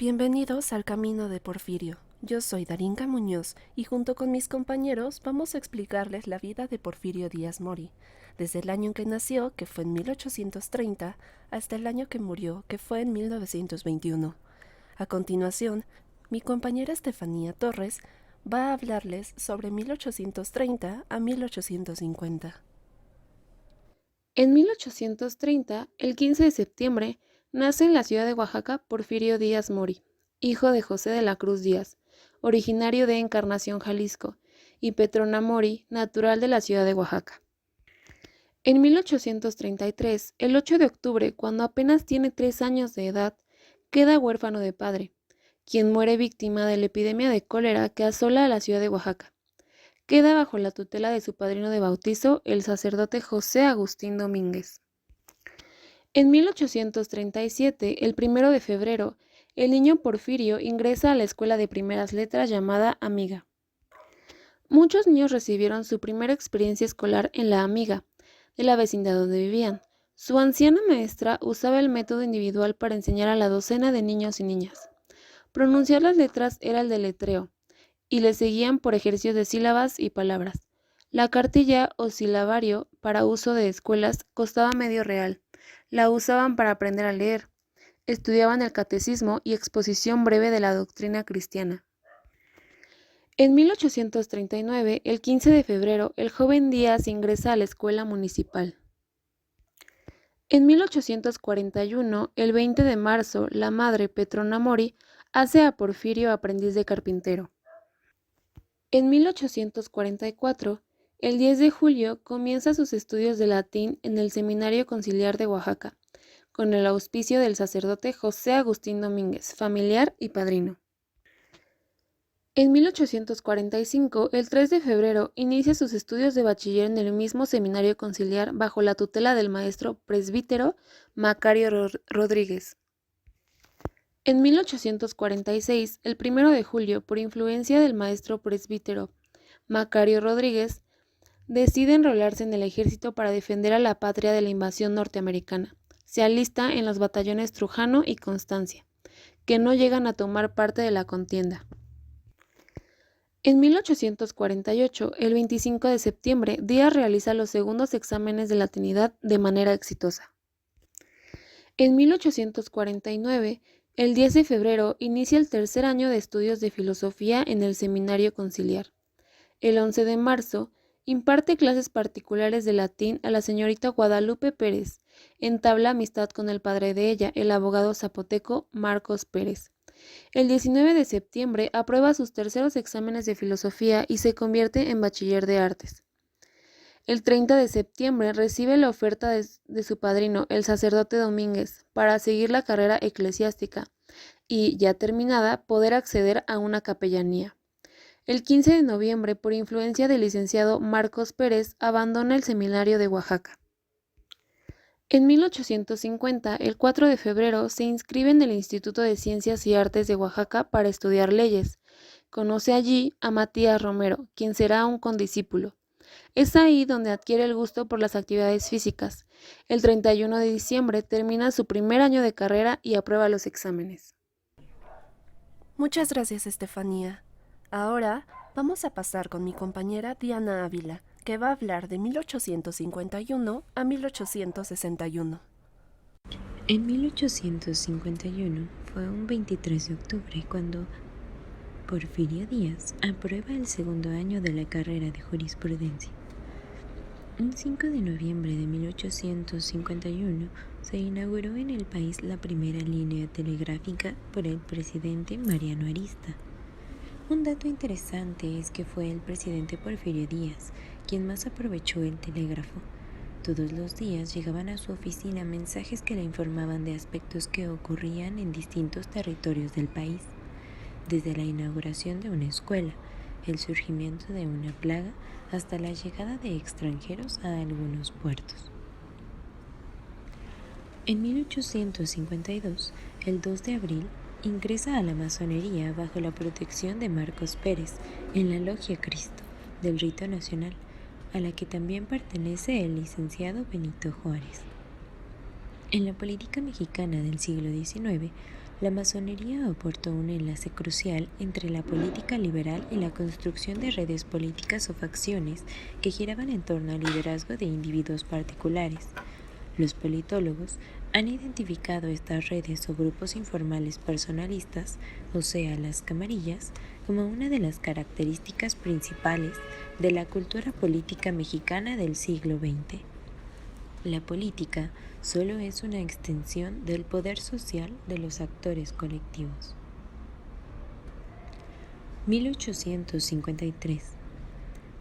Bienvenidos al Camino de Porfirio. Yo soy Darinka Muñoz y junto con mis compañeros vamos a explicarles la vida de Porfirio Díaz Mori, desde el año en que nació, que fue en 1830, hasta el año que murió, que fue en 1921. A continuación, mi compañera Estefanía Torres va a hablarles sobre 1830 a 1850. En 1830, el 15 de septiembre, nace en la ciudad de Oaxaca Porfirio Díaz Mori, hijo de José de la Cruz Díaz, originario de Encarnación, Jalisco, y Petrona Mori, natural de la ciudad de Oaxaca. En 1833, el 8 de octubre, cuando apenas tiene 3 años de edad, queda huérfano de padre, quien muere víctima de la epidemia de cólera que asola a la ciudad de Oaxaca. Queda bajo la tutela de su padrino de bautizo, el sacerdote José Agustín Domínguez. En 1837, el 1 de febrero, el niño Porfirio ingresa a la escuela de primeras letras llamada Amiga. Muchos niños recibieron su primera experiencia escolar en la Amiga, de la vecindad donde vivían. Su anciana maestra usaba el método individual para enseñar a la docena de niños y niñas. Pronunciar las letras era el deletreo, y le seguían por ejercicios de sílabas y palabras. La cartilla o silabario para uso de escuelas costaba medio real. La usaban para aprender a leer. Estudiaban el catecismo y exposición breve de la doctrina cristiana. En 1839, el 15 de febrero, el joven Díaz ingresa a la escuela municipal. En 1841, el 20 de marzo, la madre Petrona Mori hace a Porfirio aprendiz de carpintero. En 1844, el 10 de julio, comienza sus estudios de latín en el Seminario Conciliar de Oaxaca, con el auspicio del sacerdote José Agustín Domínguez, familiar y padrino. En 1845, el 3 de febrero, inicia sus estudios de bachiller en el mismo Seminario Conciliar bajo la tutela del maestro presbítero Macario Rodríguez. En 1846, el 1 de julio, por influencia del maestro presbítero Macario Rodríguez, decide enrolarse en el ejército para defender a la patria de la invasión norteamericana. Se alista en los batallones Trujano y Constancia, que no llegan a tomar parte de la contienda. En 1848, el 25 de septiembre, Díaz realiza los segundos exámenes de latinidad de manera exitosa. En 1849, el 10 de febrero, inicia el tercer año de estudios de filosofía en el Seminario Conciliar. El 11 de marzo, imparte clases particulares de latín a la señorita Guadalupe Pérez, entabla amistad con el padre de ella, el abogado zapoteco Marcos Pérez. El 19 de septiembre aprueba sus terceros exámenes de filosofía y se convierte en bachiller de artes. El 30 de septiembre recibe la oferta de su padrino, el sacerdote Domínguez, para seguir la carrera eclesiástica y, ya terminada, poder acceder a una capellanía. El 15 de noviembre, por influencia del licenciado Marcos Pérez, abandona el seminario de Oaxaca. En 1850, el 4 de febrero, se inscribe en el Instituto de Ciencias y Artes de Oaxaca para estudiar leyes. Conoce allí a Matías Romero, quien será un condiscípulo. Es ahí donde adquiere el gusto por las actividades físicas. El 31 de diciembre termina su primer año de carrera y aprueba los exámenes. Muchas gracias, Estefanía. Ahora vamos a pasar con mi compañera Diana Ávila, que va a hablar de 1851 a 1861. En 1851 fue un 23 de octubre cuando Porfirio Díaz aprueba el segundo año de la carrera de jurisprudencia. Un 5 de noviembre de 1851 se inauguró en el país la primera línea telegráfica por el presidente Mariano Arista. Un dato interesante es que fue el presidente Porfirio Díaz quien más aprovechó el telégrafo. Todos los días llegaban a su oficina mensajes que le informaban de aspectos que ocurrían en distintos territorios del país, desde la inauguración de una escuela, el surgimiento de una plaga, hasta la llegada de extranjeros a algunos puertos. En 1852, el 2 de abril, ingresa a la masonería bajo la protección de Marcos Pérez en la Logia Cristo del Rito Nacional, a la que también pertenece el licenciado Benito Juárez. En la política mexicana del siglo XIX, la masonería aportó un enlace crucial entre la política liberal y la construcción de redes políticas o facciones que giraban en torno al liderazgo de individuos particulares. Los politólogos han identificado estas redes o grupos informales personalistas, o sea, las camarillas, como una de las características principales de la cultura política mexicana del siglo XX. La política solo es una extensión del poder social de los actores colectivos. 1853.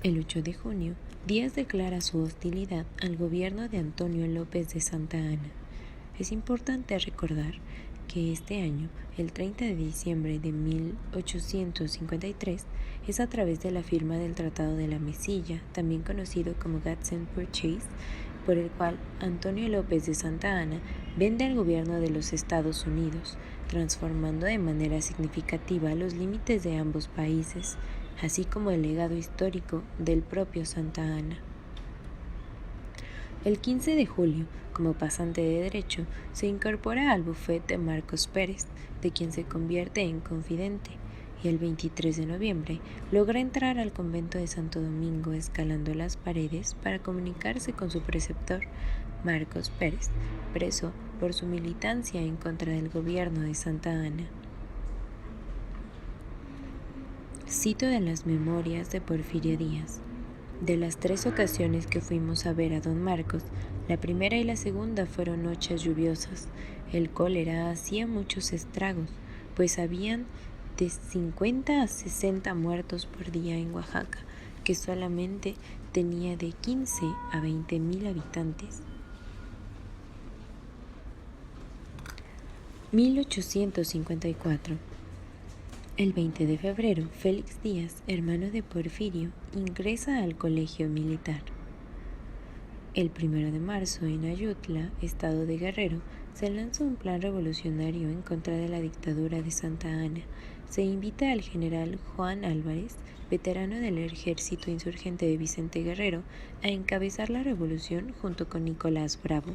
El 8 de junio, Díaz declara su hostilidad al gobierno de Antonio López de Santa Anna. Es importante recordar que este año, el 30 de diciembre de 1853, es a través de la firma del Tratado de la Mesilla, también conocido como Gadsden Purchase, por el cual Antonio López de Santa Anna vende al gobierno de los Estados Unidos, transformando de manera significativa los límites de ambos países, así como el legado histórico del propio Santa Anna. El 15 de julio, como pasante de derecho, se incorpora al bufete de Marcos Pérez, de quien se convierte en confidente, y el 23 de noviembre logra entrar al convento de Santo Domingo escalando las paredes para comunicarse con su preceptor, Marcos Pérez, preso por su militancia en contra del gobierno de Santa Anna. Cito de las memorias de Porfirio Díaz. De las 3 ocasiones que fuimos a ver a don Marcos, la primera y la segunda fueron noches lluviosas. El cólera hacía muchos estragos, pues habían de 50 a 60 muertos por día en Oaxaca, que solamente tenía de 15 a 20,000 habitantes. 1854. El 20 de febrero, Félix Díaz, hermano de Porfirio, ingresa al colegio militar. El 1 de marzo, en Ayutla, estado de Guerrero, se lanza un plan revolucionario en contra de la dictadura de Santa Anna. Se invita al general Juan Álvarez, veterano del ejército insurgente de Vicente Guerrero, a encabezar la revolución junto con Nicolás Bravo.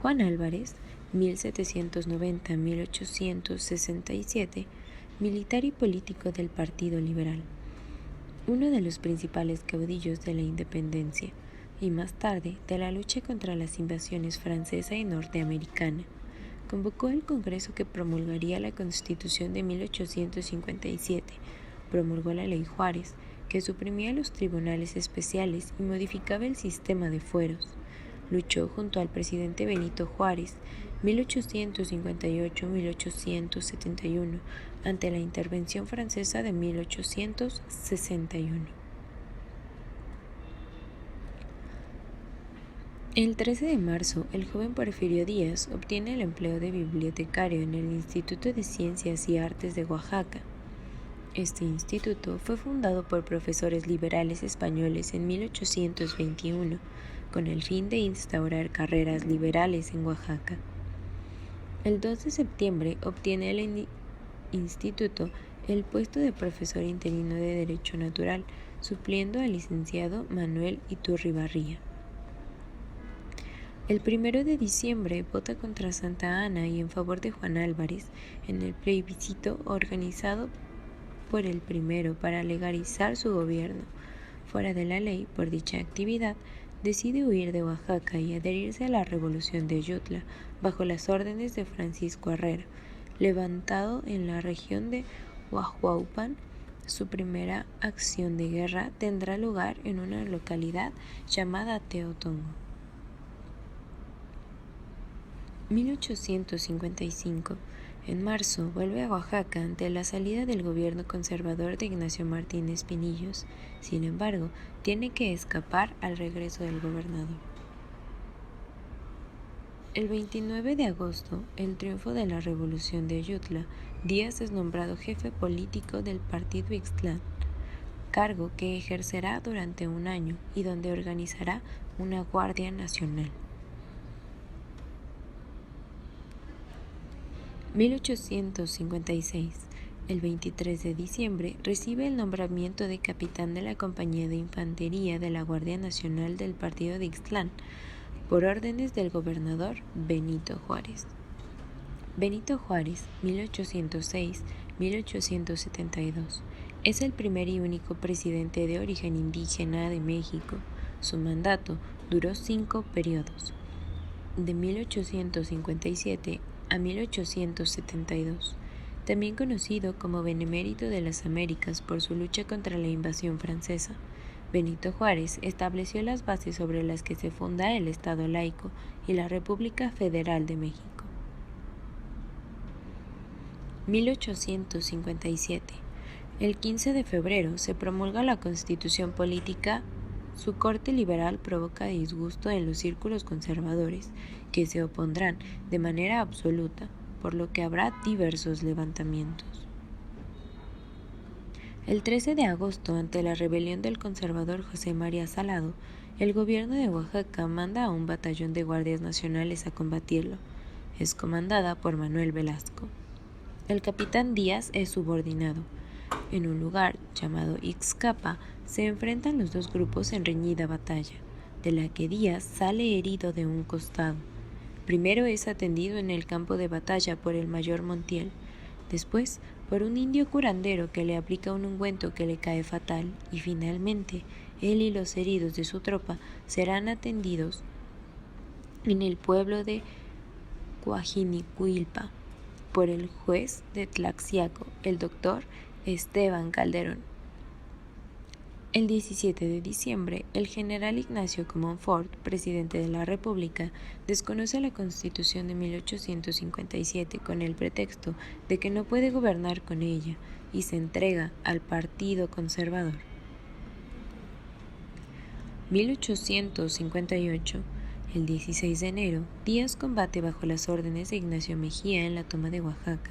Juan Álvarez, 1790-1867, militar y político del Partido Liberal, uno de los principales caudillos de la independencia y más tarde de la lucha contra las invasiones francesa y norteamericana. Convocó el Congreso que promulgaría la Constitución de 1857, promulgó la Ley Juárez, que suprimía los tribunales especiales y modificaba el sistema de fueros. Luchó junto al presidente Benito Juárez, 1858-1871, ante la intervención francesa de 1861. El 13 de marzo, el joven Porfirio Díaz obtiene el empleo de bibliotecario en el Instituto de Ciencias y Artes de Oaxaca. Este instituto fue fundado por profesores liberales españoles en 1821, con el fin de instaurar carreras liberales en Oaxaca. El 2 de septiembre obtiene el instituto el puesto de profesor interino de Derecho Natural, supliendo al licenciado Manuel Iturribarría. El 1 de diciembre vota contra Santa Anna y en favor de Juan Álvarez en el plebiscito organizado por el primero para legalizar su gobierno. Fuera de la ley por dicha actividad, decide huir de Oaxaca y adherirse a la Revolución de Ayutla bajo las órdenes de Francisco Herrera, levantado en la región de Huajuapan. Su primera acción de guerra tendrá lugar en una localidad llamada Teotongo. 1855. En marzo vuelve a Oaxaca ante la salida del gobierno conservador de Ignacio Martínez Pinillos. Sin embargo, tiene que escapar al regreso del gobernador. El 29 de agosto, el triunfo de la Revolución de Ayutla, Díaz es nombrado jefe político del Partido Ixtlán, cargo que ejercerá durante un año y donde organizará una Guardia Nacional. 1856. El 23 de diciembre recibe el nombramiento de capitán de la Compañía de Infantería de la Guardia Nacional del Partido de Ixtlán, por órdenes del gobernador Benito Juárez. Benito Juárez, 1806-1872, es el primer y único presidente de origen indígena de México. Su mandato duró 5 periodos, de 1857 a 1872, también conocido como Benemérito de las Américas por su lucha contra la invasión francesa. Benito Juárez estableció las bases sobre las que se funda el Estado laico y la República Federal de México. 1857. El 15 de febrero se promulga la Constitución Política. Su corte liberal provoca disgusto en los círculos conservadores, que se opondrán de manera absoluta, por lo que habrá diversos levantamientos. El 13 de agosto, ante la rebelión del conservador José María Salado, el gobierno de Oaxaca manda a un batallón de guardias nacionales a combatirlo. Es comandada por Manuel Velasco. El capitán Díaz es subordinado. En un lugar llamado Ixcapa se enfrentan los dos grupos en reñida batalla, de la que Díaz sale herido de un costado. Primero es atendido en el campo de batalla por el mayor Montiel, después por un indio curandero que le aplica un ungüento que le cae fatal, y finalmente él y los heridos de su tropa serán atendidos en el pueblo de Coajinicuilpa por el juez de Tlaxiaco, el doctor Esteban Calderón. El 17 de diciembre, el general Ignacio Comonfort, presidente de la República, desconoce la Constitución de 1857 con el pretexto de que no puede gobernar con ella y se entrega al Partido Conservador. 1858. El 16 de enero, Díaz combate bajo las órdenes de Ignacio Mejía en la toma de Oaxaca,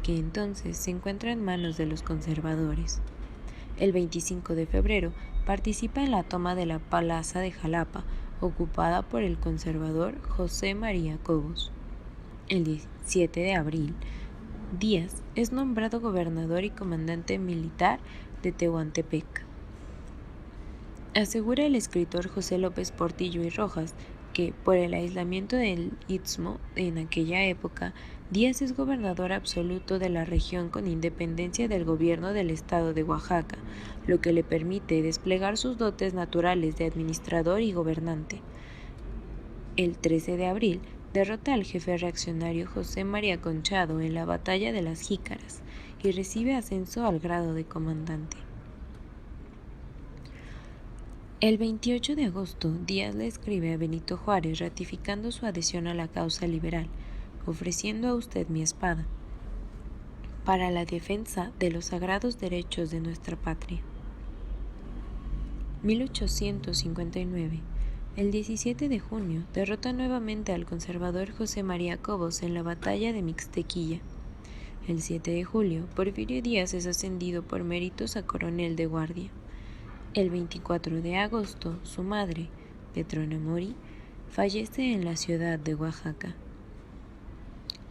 que entonces se encuentra en manos de los conservadores. El 25 de febrero participa en la toma de la Plaza de Jalapa, ocupada por el conservador José María Cobos. El 17 de abril, Díaz es nombrado gobernador y comandante militar de Tehuantepec. Asegura el escritor José López Portillo y Rojas que, por el aislamiento del Istmo en aquella época, Díaz es gobernador absoluto de la región con independencia del gobierno del estado de Oaxaca, lo que le permite desplegar sus dotes naturales de administrador y gobernante. El 13 de abril derrota al jefe reaccionario José María Conchado en la batalla de las Jícaras y recibe ascenso al grado de comandante. El 28 de agosto, Díaz le escribe a Benito Juárez ratificando su adhesión a la causa liberal, ofreciendo a usted mi espada, para la defensa de los sagrados derechos de nuestra patria. 1859. El 17 de junio, derrota nuevamente al conservador José María Cobos en la batalla de Mixtequilla. El 7 de julio, Porfirio Díaz es ascendido por méritos a coronel de guardia. El 24 de agosto, su madre, Petrona Mori, fallece en la ciudad de Oaxaca.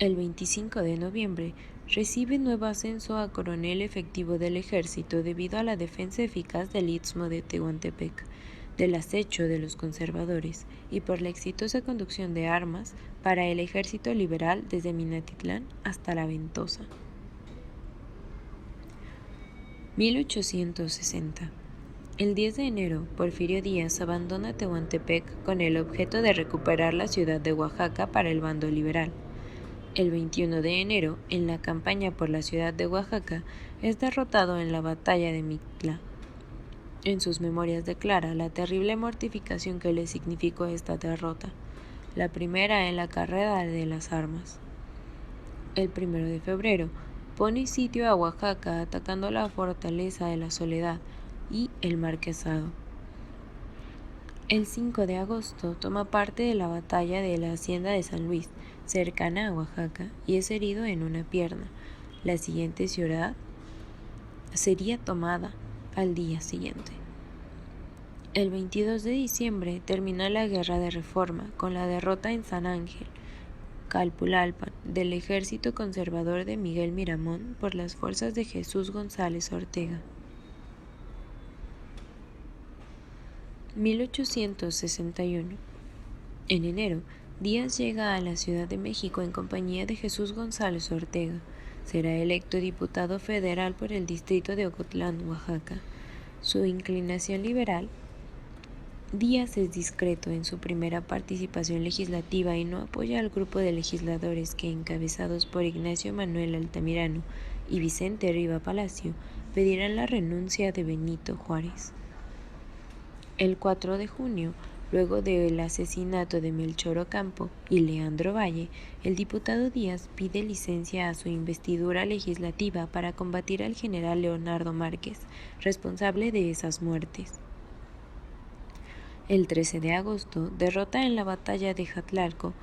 El 25 de noviembre, recibe nuevo ascenso a coronel efectivo del ejército debido a la defensa eficaz del Istmo de Tehuantepec, del acecho de los conservadores y por la exitosa conducción de armas para el ejército liberal desde Minatitlán hasta La Ventosa. 1860. El 10 de enero, Porfirio Díaz abandona Tehuantepec con el objeto de recuperar la ciudad de Oaxaca para el bando liberal. El 21 de enero, en la campaña por la ciudad de Oaxaca, es derrotado en la batalla de Mictla. En sus memorias declara la terrible mortificación que le significó esta derrota, la primera en la carrera de las armas. El 1 de febrero, pone sitio a Oaxaca atacando la fortaleza de la Soledad y el Marquesado. El 5 de agosto toma parte de la batalla de la Hacienda de San Luis, cercana a Oaxaca, y es herido en una pierna. La siguiente ciudad sería tomada al día siguiente. El 22 de diciembre termina la Guerra de Reforma con la derrota en San Ángel, Calpulalpan, del ejército conservador de Miguel Miramón por las fuerzas de Jesús González Ortega. 1861. En enero, Díaz llega a la Ciudad de México en compañía de Jesús González Ortega. Será electo diputado federal por el distrito de Ocotlán, Oaxaca. Su inclinación liberal. Díaz es discreto en su primera participación legislativa y no apoya al grupo de legisladores que, encabezados por Ignacio Manuel Altamirano y Vicente Riva Palacio, pedirán la renuncia de Benito Juárez. El 4 de junio, luego del asesinato de Melchor Ocampo y Leandro Valle, el diputado Díaz pide licencia a su investidura legislativa para combatir al general Leonardo Márquez, responsable de esas muertes. El 13 de agosto, derrota en la batalla de Jatlalco,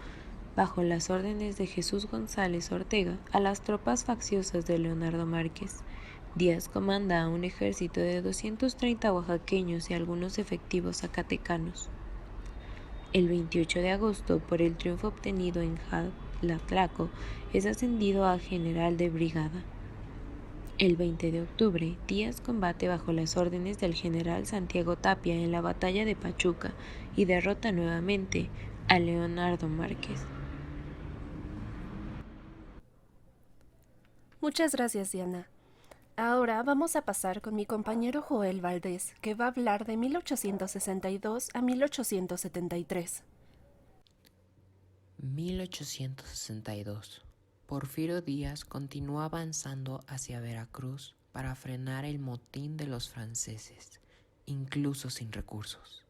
bajo las órdenes de Jesús González Ortega, a las tropas facciosas de Leonardo Márquez. Díaz comanda a un ejército de 230 oaxaqueños y algunos efectivos zacatecanos. El 28 de agosto, por el triunfo obtenido en Jatlalco, es ascendido a general de brigada. El 20 de octubre, Díaz combate bajo las órdenes del general Santiago Tapia en la batalla de Pachuca y derrota nuevamente a Leonardo Márquez. Muchas gracias, Diana. Ahora vamos a pasar con mi compañero Joel Valdés, que va a hablar de 1862 a 1873. 1862. Porfirio Díaz continuó avanzando hacia Veracruz para frenar el motín de los franceses, incluso sin recursos.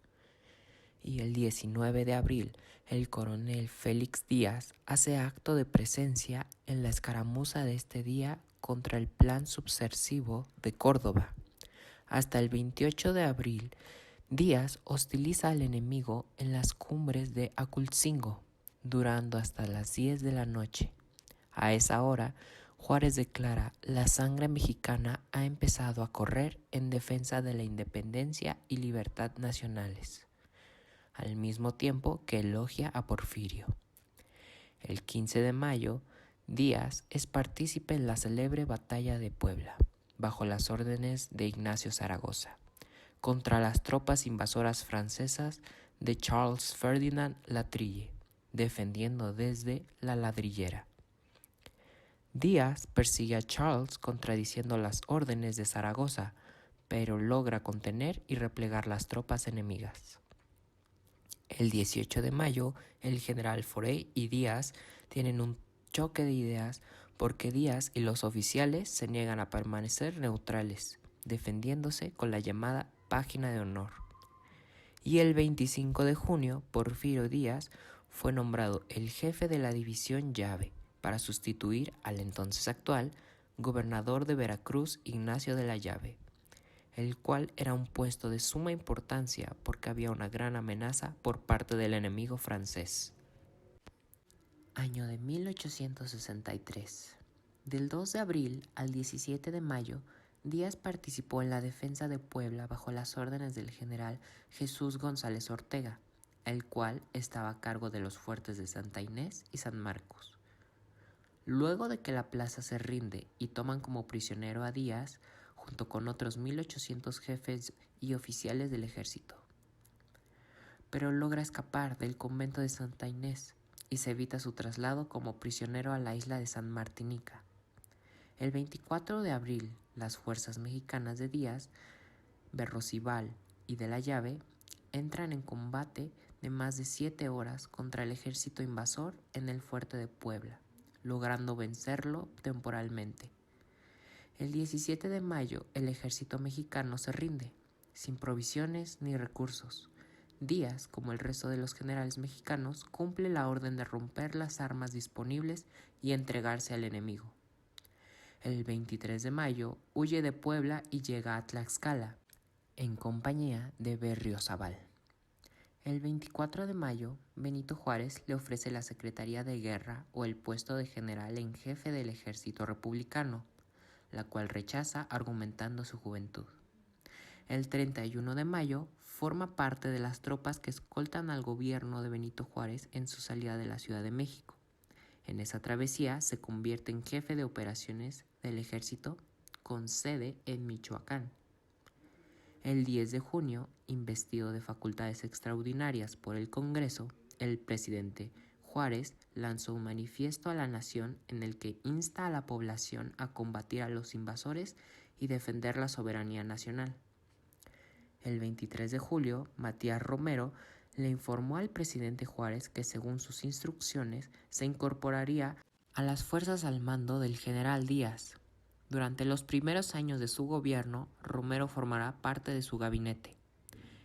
Y el 19 de abril, el coronel Félix Díaz hace acto de presencia en la escaramuza de este día contra el plan subversivo de Córdoba. Hasta el 28 de abril, Díaz hostiliza al enemigo en las cumbres de Aculcingo, durando hasta las 10 de la noche. A esa hora, Juárez declara: la sangre mexicana ha empezado a correr en defensa de la independencia y libertad nacionales, al mismo tiempo que elogia a Porfirio. El 15 de mayo, Díaz es partícipe en la célebre batalla de Puebla, bajo las órdenes de Ignacio Zaragoza, contra las tropas invasoras francesas de Charles Ferdinand Latrille, defendiendo desde la Ladrillera. Díaz persigue a Charles contradiciendo las órdenes de Zaragoza, pero logra contener y replegar las tropas enemigas. El 18 de mayo, el general Forey y Díaz tienen un choque de ideas porque Díaz y los oficiales se niegan a permanecer neutrales, defendiéndose con la llamada página de honor. Y el 25 de junio, Porfirio Díaz fue nombrado el jefe de la división Llave para sustituir al entonces actual gobernador de Veracruz, Ignacio de la Llave, el cual era un puesto de suma importancia porque había una gran amenaza por parte del enemigo francés. Año de 1863. Del 2 de abril al 17 de mayo, Díaz participó en la defensa de Puebla bajo las órdenes del general Jesús González Ortega, el cual estaba a cargo de los fuertes de Santa Inés y San Marcos. Luego de que la plaza se rinde y toman como prisionero a Díaz, junto con otros 1800 jefes y oficiales del ejército. Pero logra escapar del convento de Santa Inés y se evita su traslado como prisionero a la isla de San Martinica. El 24 de abril, las fuerzas mexicanas de Díaz, Berrosibal y de la Llave entran en combate de más de 7 horas contra el ejército invasor en el fuerte de Puebla, logrando vencerlo temporalmente. El 17 de mayo, el ejército mexicano se rinde, sin provisiones ni recursos. Díaz, como el resto de los generales mexicanos, cumple la orden de romper las armas disponibles y entregarse al enemigo. El 23 de mayo, huye de Puebla y llega a Tlaxcala, en compañía de Berriozábal. El 24 de mayo, Benito Juárez le ofrece la Secretaría de Guerra o el puesto de general en jefe del ejército republicano, la cual rechaza argumentando su juventud. El 31 de mayo, forma parte de las tropas que escoltan al gobierno de Benito Juárez en su salida de la Ciudad de México. En esa travesía se convierte en jefe de operaciones del ejército con sede en Michoacán. El 10 de junio, investido de facultades extraordinarias por el Congreso, El presidente Juárez lanzó un manifiesto a la nación en el que insta a la población a combatir a los invasores y defender la soberanía nacional. El 23 de julio, Matías Romero le informó al presidente Juárez que según sus instrucciones se incorporaría a las fuerzas al mando del general Díaz. Durante los primeros años de su gobierno, Romero formará parte de su gabinete.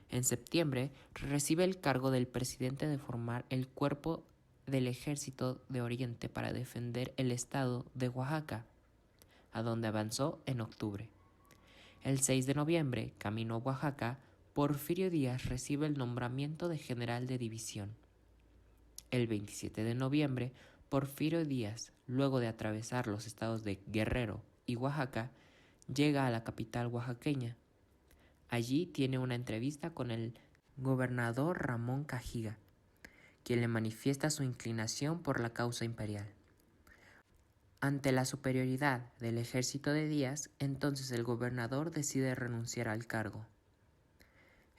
En septiembre, recibe el cargo del presidente de formar el cuerpo del Ejército de Oriente para defender el estado de Oaxaca, a donde avanzó en octubre. El 6 de noviembre, camino a Oaxaca, Porfirio Díaz recibe el nombramiento de general de división. El 27 de noviembre, Porfirio Díaz, luego de atravesar los estados de Guerrero y Oaxaca, llega a la capital oaxaqueña. Allí tiene una entrevista con el gobernador Ramón Cajiga, quien le manifiesta su inclinación por la causa imperial. Ante la superioridad del ejército de Díaz, entonces el gobernador decide renunciar al cargo.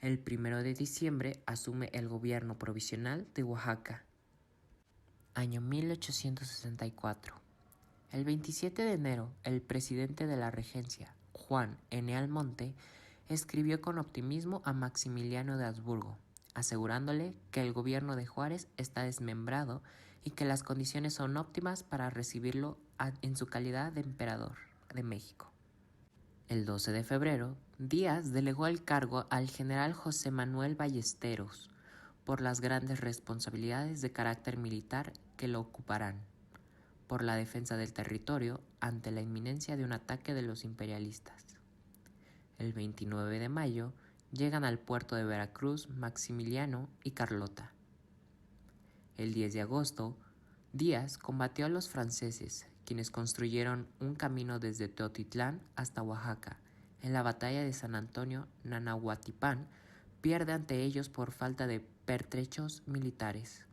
El 1 de diciembre asume el gobierno provisional de Oaxaca. Año 1864. El 27 de enero, el presidente de la regencia, Juan N. Almonte, escribió con optimismo a Maximiliano de Habsburgo, asegurándole que el gobierno de Juárez está desmembrado y que las condiciones son óptimas para recibirlo en su calidad de emperador de México. El 12 de febrero, Díaz delegó el cargo al general José Manuel Ballesteros por las grandes responsabilidades de carácter militar que lo ocuparán, por la defensa del territorio ante la inminencia de un ataque de los imperialistas. El 29 de mayo llegan al puerto de Veracruz Maximiliano y Carlota. El 10 de agosto, Díaz combatió a los franceses, quienes construyeron un camino desde Teotitlán hasta Oaxaca. En la batalla de San Antonio Nanahuatipán, pierde ante ellos por falta de pertrechos militares.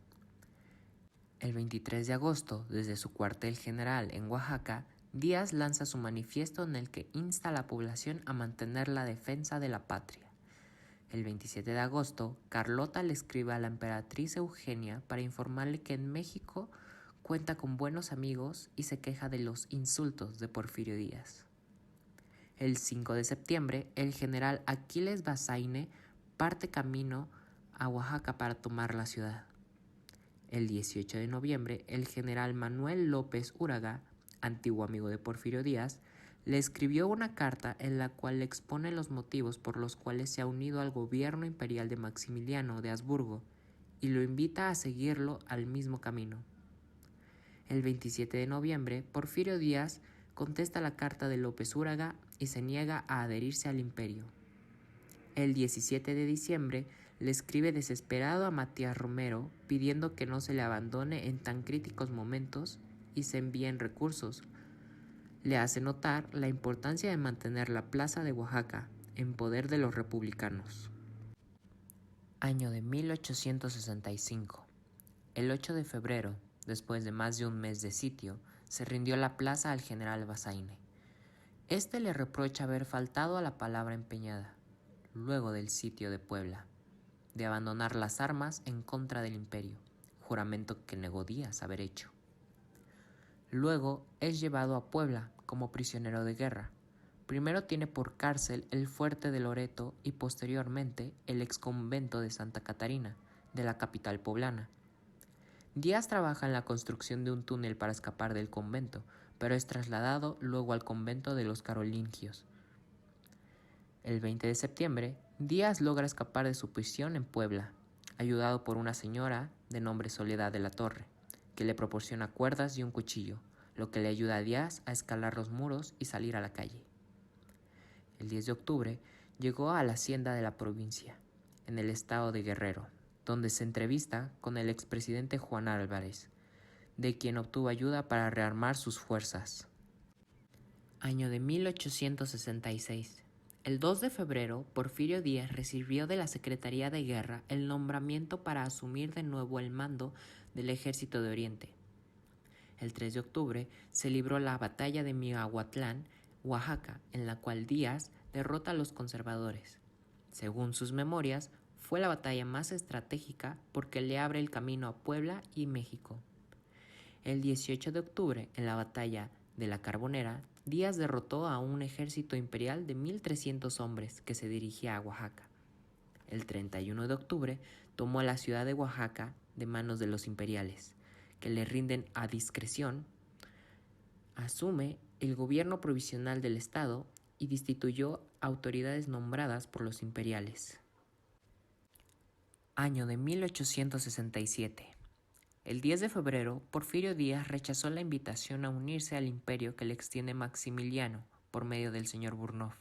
El 23 de agosto, desde su cuartel general en Oaxaca, Díaz lanza su manifiesto en el que insta a la población a mantener la defensa de la patria. El 27 de agosto, Carlota le escribe a la emperatriz Eugenia para informarle que en México cuenta con buenos amigos y se queja de los insultos de Porfirio Díaz. El 5 de septiembre, el general Aquiles Bazaine parte camino a Oaxaca para tomar la ciudad. El 18 de noviembre, el general Manuel López Uraga, antiguo amigo de Porfirio Díaz, le escribió una carta en la cual le expone los motivos por los cuales se ha unido al gobierno imperial de Maximiliano de Habsburgo y lo invita a seguirlo al mismo camino. El 27 de noviembre, Porfirio Díaz contesta la carta de López Uraga y se niega a adherirse al imperio. El 17 de diciembre le escribe desesperado a Matías Romero pidiendo que no se le abandone en tan críticos momentos y se envíen recursos. Le hace notar la importancia de mantener la plaza de Oaxaca en poder de los republicanos. Año de 1865. El 8 de febrero, después de más de un mes de sitio, se rindió la plaza al general Bazaine. Este le reprocha haber faltado a la palabra empeñada, luego del sitio de Puebla, de abandonar las armas en contra del imperio, juramento que negó Díaz haber hecho. Luego es llevado a Puebla como prisionero de guerra. Primero tiene por cárcel el fuerte de Loreto y posteriormente el exconvento de Santa Catarina, de la capital poblana. Díaz trabaja en la construcción de un túnel para escapar del convento, pero es trasladado luego al convento de los carolingios. El 20 de septiembre, Díaz logra escapar de su prisión en Puebla, ayudado por una señora de nombre Soledad de la Torre, que le proporciona cuerdas y un cuchillo, lo que le ayuda a Díaz a escalar los muros y salir a la calle. El 10 de octubre llegó a la hacienda de la provincia, en el estado de Guerrero, donde se entrevista con el expresidente Juan Álvarez, de quien obtuvo ayuda para rearmar sus fuerzas. Año de 1866. El 2 de febrero, Porfirio Díaz recibió de la Secretaría de Guerra el nombramiento para asumir de nuevo el mando del Ejército de Oriente. El 3 de octubre se libró la batalla de Miahuatlán, Oaxaca, en la cual Díaz derrota a los conservadores. Según sus memorias, fue la batalla más estratégica porque le abre el camino a Puebla y México. El 18 de octubre, en la batalla de la Carbonera, Díaz derrotó a un ejército imperial de 1,300 hombres que se dirigía a Oaxaca. El 31 de octubre tomó la ciudad de Oaxaca de manos de los imperiales, que le rinden a discreción. Asume el gobierno provisional del estado y destituyó autoridades nombradas por los imperiales. Año de 1867. El 10 de febrero, Porfirio Díaz rechazó la invitación a unirse al imperio que le extiende Maximiliano por medio del señor Burnouf.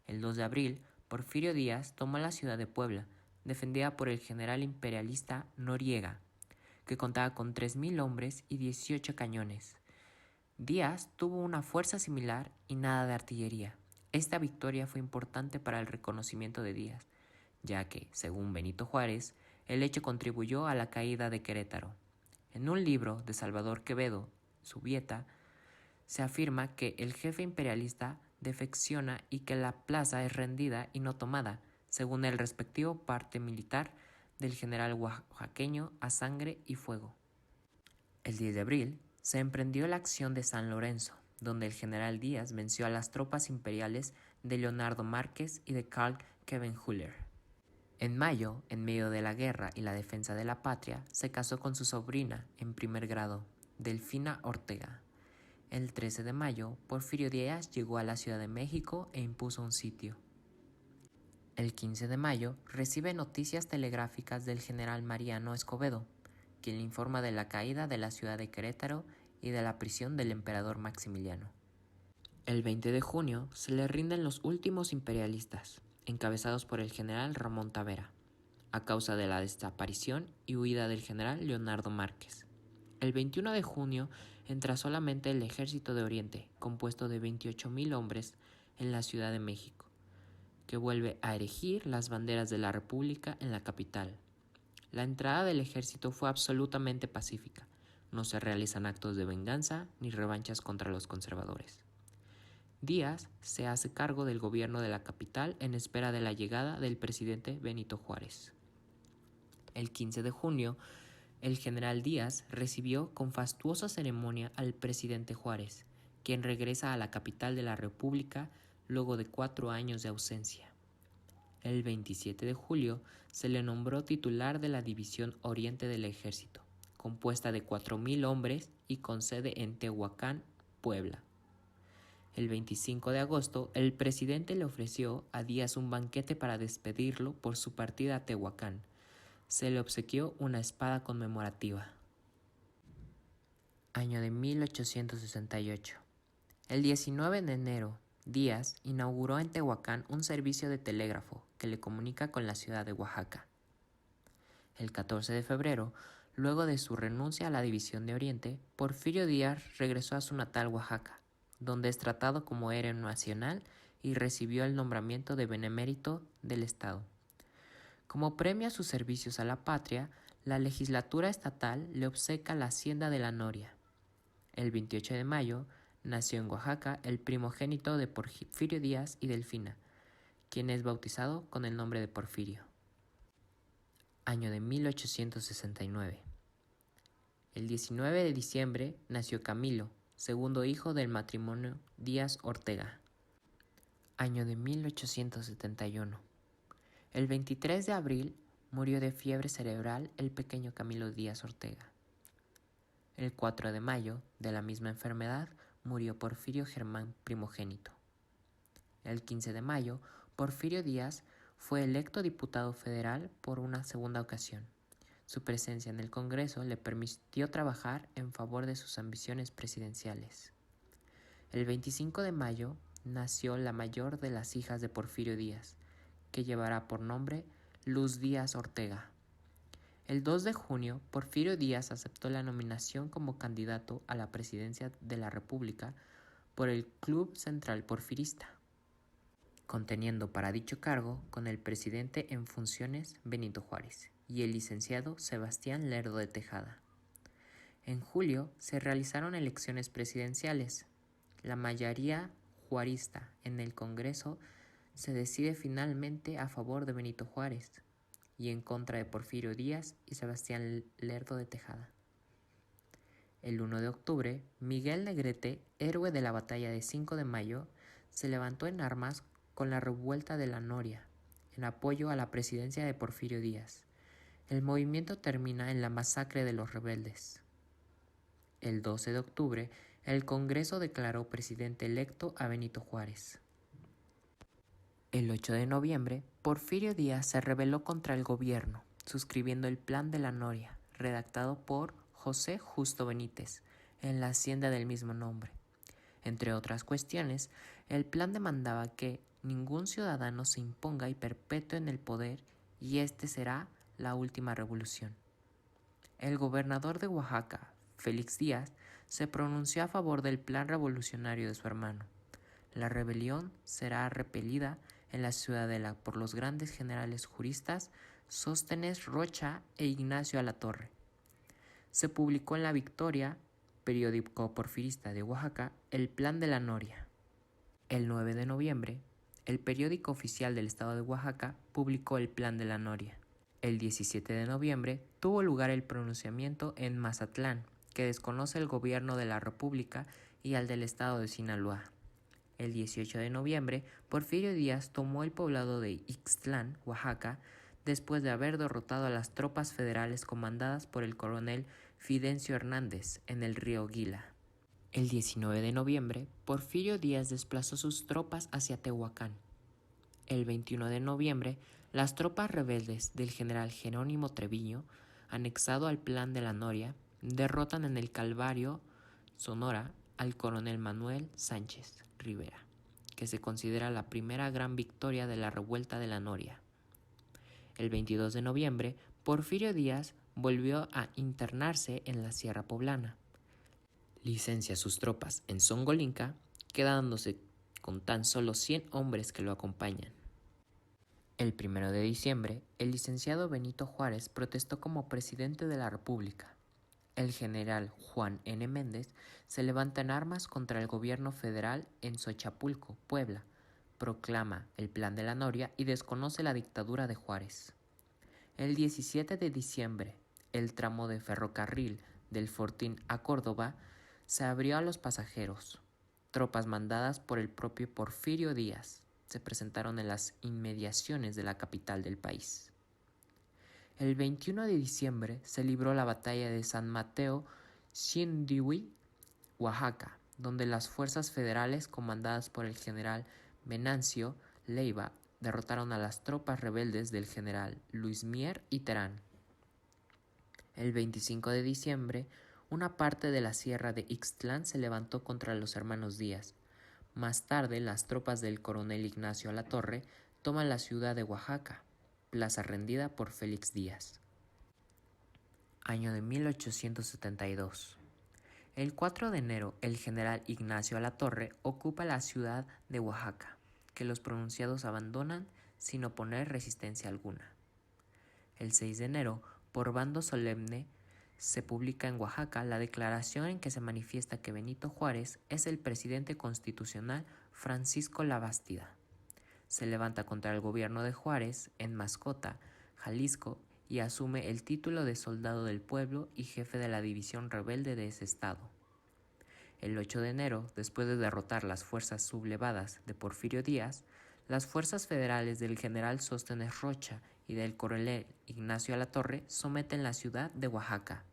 El 2 de abril, Porfirio Díaz tomó la ciudad de Puebla, defendida por el general imperialista Noriega, que contaba con 3,000 hombres y 18 cañones. Díaz tuvo una fuerza similar y nada de artillería. Esta victoria fue importante para el reconocimiento de Díaz, ya que, según Benito Juárez, el hecho contribuyó a la caída de Querétaro. En un libro de Salvador Quevedo, Subieta, se afirma que el jefe imperialista defecciona y que la plaza es rendida y no tomada, según el respectivo parte militar del general oaxaqueño a sangre y fuego. El 10 de abril se emprendió la acción de San Lorenzo, donde el general Díaz venció a las tropas imperiales de Leonardo Márquez y de Karl Khepenhüller. En mayo, en medio de la guerra y la defensa de la patria, se casó con su sobrina en primer grado, Delfina Ortega. El 13 de mayo, Porfirio Díaz llegó a la Ciudad de México e impuso un sitio. El 15 de mayo, recibe noticias telegráficas del general Mariano Escobedo, quien le informa de la caída de la ciudad de Querétaro y de la prisión del emperador Maximiliano. El 20 de junio se le rinden los últimos imperialistas, encabezados por el general Ramón Tavera, a causa de la desaparición y huida del general Leonardo Márquez. El 21 de junio entra solamente el Ejército de Oriente, compuesto de 28,000 hombres, en la Ciudad de México, que vuelve a erigir las banderas de la República en la capital. La entrada del ejército fue absolutamente pacífica. No se realizan actos de venganza ni revanchas contra los conservadores. Díaz se hace cargo del gobierno de la capital en espera de la llegada del presidente Benito Juárez. El 15 de junio, el general Díaz recibió con fastuosa ceremonia al presidente Juárez, quien regresa a la capital de la República luego de 4 años de ausencia. El 27 de julio se le nombró titular de la División Oriente del Ejército, compuesta de 4,000 hombres y con sede en Tehuacán, Puebla. El 25 de agosto, el presidente le ofreció a Díaz un banquete para despedirlo por su partida a Tehuacán. Se le obsequió una espada conmemorativa. Año de 1868. El 19 de enero, Díaz inauguró en Tehuacán un servicio de telégrafo que le comunica con la ciudad de Oaxaca. El 14 de febrero, luego de su renuncia a la División de Oriente, Porfirio Díaz regresó a su natal Oaxaca, donde es tratado como héroe nacional y recibió el nombramiento de benemérito del Estado. Como premio a sus servicios a la patria, la legislatura estatal le obsequia la hacienda de la Noria. El 28 de mayo nació en Oaxaca el primogénito de Porfirio Díaz y Delfina, quien es bautizado con el nombre de Porfirio. Año de 1869. El 19 de diciembre nació Camilo, segundo hijo del matrimonio Díaz Ortega. Año de 1871. El 23 de abril murió de fiebre cerebral el pequeño Camilo Díaz Ortega. El 4 de mayo, de la misma enfermedad, murió Porfirio Germán primogénito. El 15 de mayo, Porfirio Díaz fue electo diputado federal por una segunda ocasión. Su presencia en el Congreso le permitió trabajar en favor de sus ambiciones presidenciales. El 25 de mayo nació la mayor de las hijas de Porfirio Díaz, que llevará por nombre Luz Díaz Ortega. El 2 de junio, Porfirio Díaz aceptó la nominación como candidato a la presidencia de la República por el Club Central Porfirista, conteniendo para dicho cargo con el presidente en funciones Benito Juárez y el licenciado Sebastián Lerdo de Tejada. En julio se realizaron elecciones presidenciales. La mayoría juarista en el Congreso se decide finalmente a favor de Benito Juárez, y en contra de Porfirio Díaz y Sebastián Lerdo de Tejada. El 1 de octubre, Miguel Negrete, héroe de la batalla de 5 de mayo, se levantó en armas con la revuelta de la Noria, en apoyo a la presidencia de Porfirio Díaz. El movimiento termina en la masacre de los rebeldes. El 12 de octubre, el Congreso declaró presidente electo a Benito Juárez. El 8 de noviembre, Porfirio Díaz se rebeló contra el gobierno, suscribiendo el Plan de la Noria, redactado por José Justo Benítez, en la hacienda del mismo nombre. Entre otras cuestiones, el plan demandaba que ningún ciudadano se imponga y perpetúe en el poder, y este será la última revolución. El gobernador de Oaxaca, Félix Díaz, se pronunció a favor del plan revolucionario de su hermano. La rebelión será repelida en la ciudadela por los grandes generales juristas Sóstenes Rocha e Ignacio Alatorre. Se publicó en La Victoria, periódico porfirista de Oaxaca, el Plan de la Noria. El 9 de noviembre, el periódico oficial del estado de Oaxaca publicó el Plan de la Noria. El 17 de noviembre tuvo lugar el pronunciamiento en Mazatlán, que desconoce el gobierno de la República y al del estado de Sinaloa. El 18 de noviembre, Porfirio Díaz tomó el poblado de Ixtlán, Oaxaca, después de haber derrotado a las tropas federales comandadas por el coronel Fidencio Hernández en el río Gila. El 19 de noviembre, Porfirio Díaz desplazó sus tropas hacia Tehuacán. El 21 de noviembre, las tropas rebeldes del general Jerónimo Treviño, anexado al Plan de la Noria, derrotan en el Calvario, Sonora, al coronel Manuel Sánchez Rivera, que se considera la primera gran victoria de la revuelta de la Noria. El 22 de noviembre, Porfirio Díaz volvió a internarse en la Sierra Poblana. Licencia sus tropas en Zongolinca, quedándose con tan solo 100 hombres que lo acompañan. El 1 de diciembre, el licenciado Benito Juárez protestó como presidente de la República. El general Juan N. Méndez se levanta en armas contra el gobierno federal en Xochapulco, Puebla, proclama el Plan de la Noria y desconoce la dictadura de Juárez. El 17 de diciembre, el tramo de ferrocarril del Fortín a Córdoba se abrió a los pasajeros. Tropas mandadas por el propio Porfirio Díaz se presentaron en las inmediaciones de la capital del país. El 21 de diciembre se libró la batalla de San Mateo Xindihui, Oaxaca, donde las fuerzas federales comandadas por el general Venancio Leiva derrotaron a las tropas rebeldes del general Luis Mier y Terán. El 25 de diciembre, una parte de la sierra de Ixtlán se levantó contra los hermanos Díaz. Más tarde, las tropas del coronel Ignacio Alatorre toman la ciudad de Oaxaca, plaza rendida por Félix Díaz. Año de 1872. El 4 de enero, el general Ignacio Alatorre ocupa la ciudad de Oaxaca, que los pronunciados abandonan sin oponer resistencia alguna. El 6 de enero, por bando solemne, se publica en Oaxaca la declaración en que se manifiesta que Benito Juárez es el presidente constitucional Francisco Labastida. Se levanta contra el gobierno de Juárez en Mascota, Jalisco, y asume el título de soldado del pueblo y jefe de la división rebelde de ese estado. El 8 de enero, después de derrotar las fuerzas sublevadas de Porfirio Díaz, las fuerzas federales del general Sóstenes Rocha y del coronel Ignacio Alatorre someten la ciudad de Oaxaca.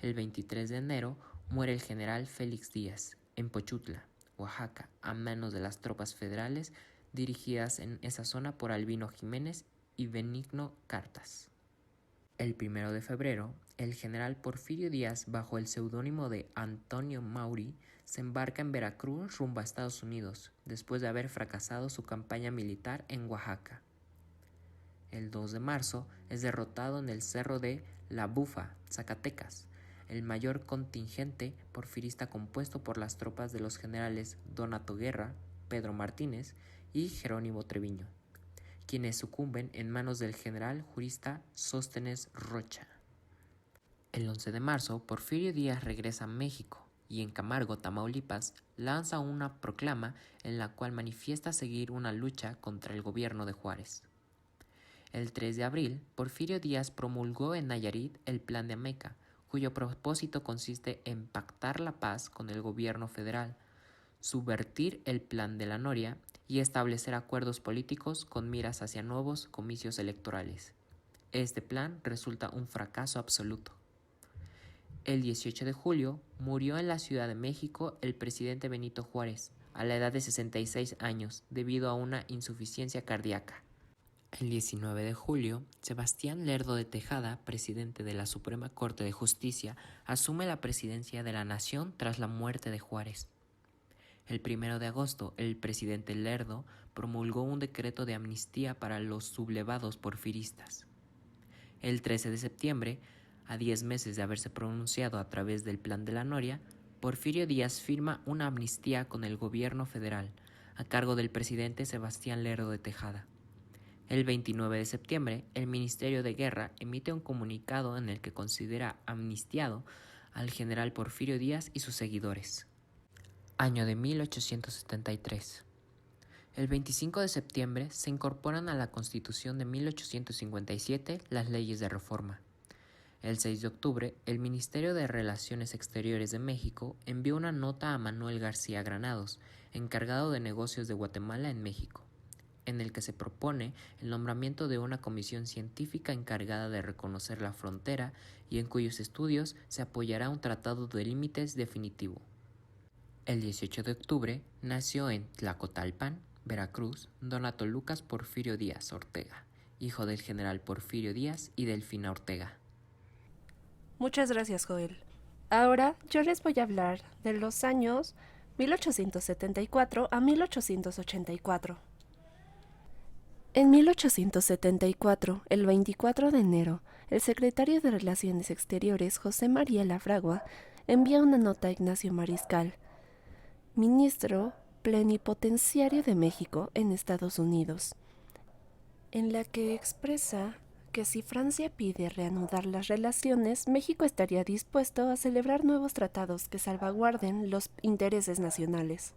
El 23 de enero muere el general Félix Díaz en Pochutla, Oaxaca, a manos de las tropas federales dirigidas en esa zona por Albino Jiménez y Benigno Cartas. El 1 de febrero, el general Porfirio Díaz, bajo el seudónimo de Antonio Mauri, se embarca en Veracruz rumbo a Estados Unidos, después de haber fracasado su campaña militar en Oaxaca. El 2 de marzo es derrotado en el cerro de La Bufa, Zacatecas, el mayor contingente porfirista compuesto por las tropas de los generales Donato Guerra, Pedro Martínez y Jerónimo Treviño, quienes sucumben en manos del general jurista Sóstenes Rocha. El 11 de marzo, Porfirio Díaz regresa a México y en Camargo, Tamaulipas, lanza una proclama en la cual manifiesta seguir una lucha contra el gobierno de Juárez. El 3 de abril, Porfirio Díaz promulgó en Nayarit el Plan de Ameca, cuyo propósito consiste en pactar la paz con el gobierno federal, subvertir el Plan de la Noria y establecer acuerdos políticos con miras hacia nuevos comicios electorales. Este plan resulta un fracaso absoluto. El 18 de julio murió en la Ciudad de México el presidente Benito Juárez, a la edad de 66 años, debido a una insuficiencia cardíaca. El 19 de julio, Sebastián Lerdo de Tejada, presidente de la Suprema Corte de Justicia, asume la presidencia de la nación tras la muerte de Juárez. El 1 de agosto, el presidente Lerdo promulgó un decreto de amnistía para los sublevados porfiristas. El 13 de septiembre, a 10 meses de haberse pronunciado a través del Plan de la Noria, Porfirio Díaz firma una amnistía con el gobierno federal, a cargo del presidente Sebastián Lerdo de Tejada. El 29 de septiembre, el Ministerio de Guerra emite un comunicado en el que considera amnistiado al general Porfirio Díaz y sus seguidores. Año de 1873. El 25 de septiembre se incorporan a la Constitución de 1857 las leyes de reforma. El 6 de octubre, el Ministerio de Relaciones Exteriores de México envió una nota a Manuel García Granados, encargado de negocios de Guatemala en México, en el que se propone el nombramiento de una comisión científica encargada de reconocer la frontera y en cuyos estudios se apoyará un tratado de límites definitivo. El 18 de octubre nació en Tlacotalpan, Veracruz, Donato Lucas Porfirio Díaz Ortega, hijo del general Porfirio Díaz y Delfina Ortega. Muchas gracias, Joel. Ahora yo les voy a hablar de los años 1874 a 1884. En 1874, el 24 de enero, el secretario de Relaciones Exteriores, José María Lafragua, envía una nota a Ignacio Mariscal, ministro plenipotenciario de México en Estados Unidos, en la que expresa que si Francia pide reanudar las relaciones, México estaría dispuesto a celebrar nuevos tratados que salvaguarden los intereses nacionales.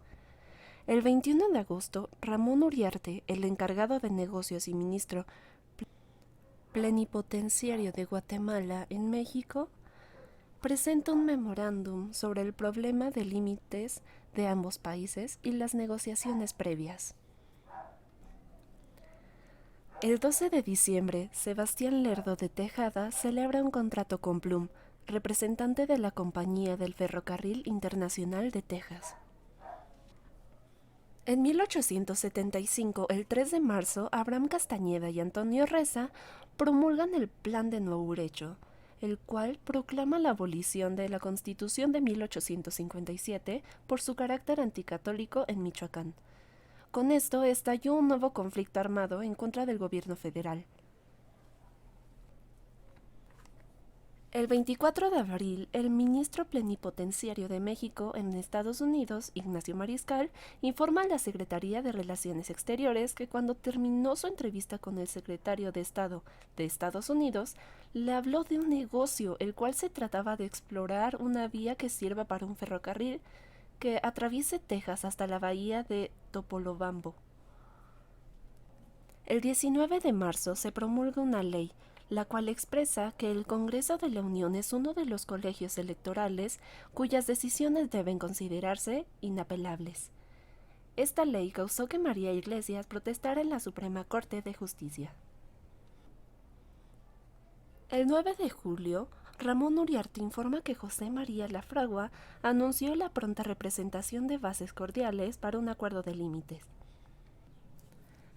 El 21 de agosto, Ramón Uriarte, el encargado de negocios y ministro plenipotenciario de Guatemala en México, presenta un memorándum sobre el problema de límites de ambos países y las negociaciones previas. El 12 de diciembre, Sebastián Lerdo de Tejada celebra un contrato con Plum, representante de la Compañía del Ferrocarril Internacional de Texas. En 1875, el 3 de marzo, Abraham Castañeda y Antonio Reza promulgan el Plan de Nuevo Urecho, el cual proclama la abolición de la Constitución de 1857 por su carácter anticatólico en Michoacán. Con esto estalló un nuevo conflicto armado en contra del gobierno federal. El 24 de abril, el ministro plenipotenciario de México en Estados Unidos, Ignacio Mariscal, informa a la Secretaría de Relaciones Exteriores que cuando terminó su entrevista con el secretario de Estado de Estados Unidos, le habló de un negocio, el cual se trataba de explorar una vía que sirva para un ferrocarril que atraviese Texas hasta la bahía de Topolobampo. El 19 de marzo se promulga una ley, la cual expresa que el Congreso de la Unión es uno de los colegios electorales cuyas decisiones deben considerarse inapelables. Esta ley causó que María Iglesias protestara en la Suprema Corte de Justicia. El 9 de julio, Ramón Uriarte informa que José María Lafragua anunció la pronta representación de bases cordiales para un acuerdo de límites.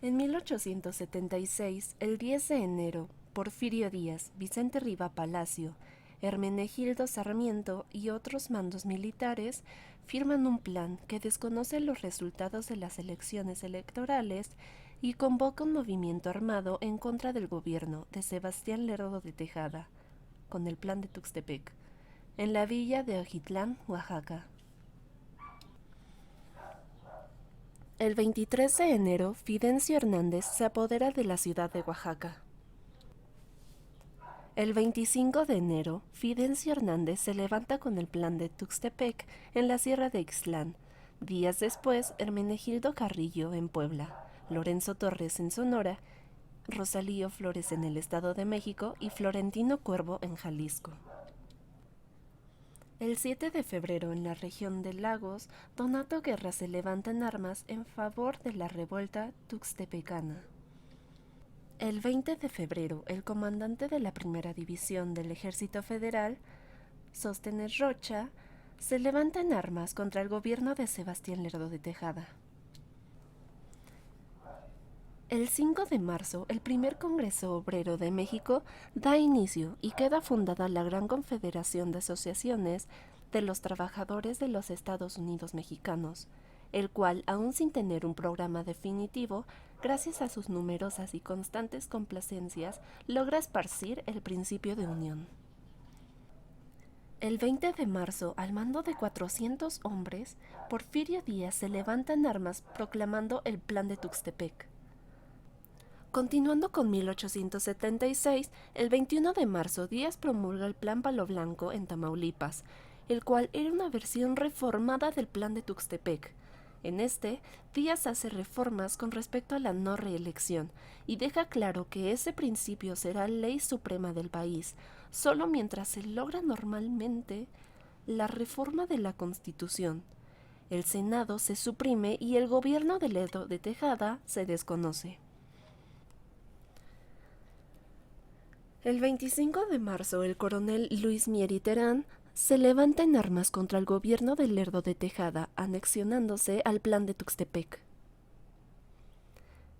En 1876, el 10 de enero, Porfirio Díaz, Vicente Riva Palacio, Hermenegildo Sarmiento y otros mandos militares firman un plan que desconoce los resultados de las elecciones electorales y convoca un movimiento armado en contra del gobierno de Sebastián Lerdo de Tejada, con el Plan de Tuxtepec, en la villa de Ojitlán, Oaxaca. El 23 de enero, Fidencio Hernández se apodera de la ciudad de Oaxaca. El 25 de enero, Fidencio Hernández se levanta con el Plan de Tuxtepec en la Sierra de Ixtlán. Días después, Hermenegildo Carrillo en Puebla, Lorenzo Torres en Sonora, Rosalío Flores en el Estado de México y Florentino Cuervo en Jalisco. El 7 de febrero, en la región de Lagos, Donato Guerra se levanta en armas en favor de la revuelta tuxtepecana. El 20 de febrero, el comandante de la Primera División del Ejército Federal, Sóstenes Rocha, se levanta en armas contra el gobierno de Sebastián Lerdo de Tejada. El 5 de marzo, el primer Congreso Obrero de México da inicio y queda fundada la Gran Confederación de Asociaciones de los Trabajadores de los Estados Unidos Mexicanos, el cual, aún sin tener un programa definitivo, gracias a sus numerosas y constantes complacencias, logra esparcir el principio de unión. El 20 de marzo, al mando de 400 hombres, Porfirio Díaz se levanta en armas proclamando el Plan de Tuxtepec. Continuando con 1876, el 21 de marzo Díaz promulga el Plan Palo Blanco en Tamaulipas, el cual era una versión reformada del Plan de Tuxtepec. En este, Díaz hace reformas con respecto a la no reelección y deja claro que ese principio será ley suprema del país, solo mientras se logra normalmente la reforma de la Constitución. El Senado se suprime y el gobierno de Lerdo de Tejada se desconoce. El 25 de marzo, el coronel Luis Mier Terán se levanta en armas contra el gobierno de Lerdo de Tejada, anexionándose al Plan de Tuxtepec.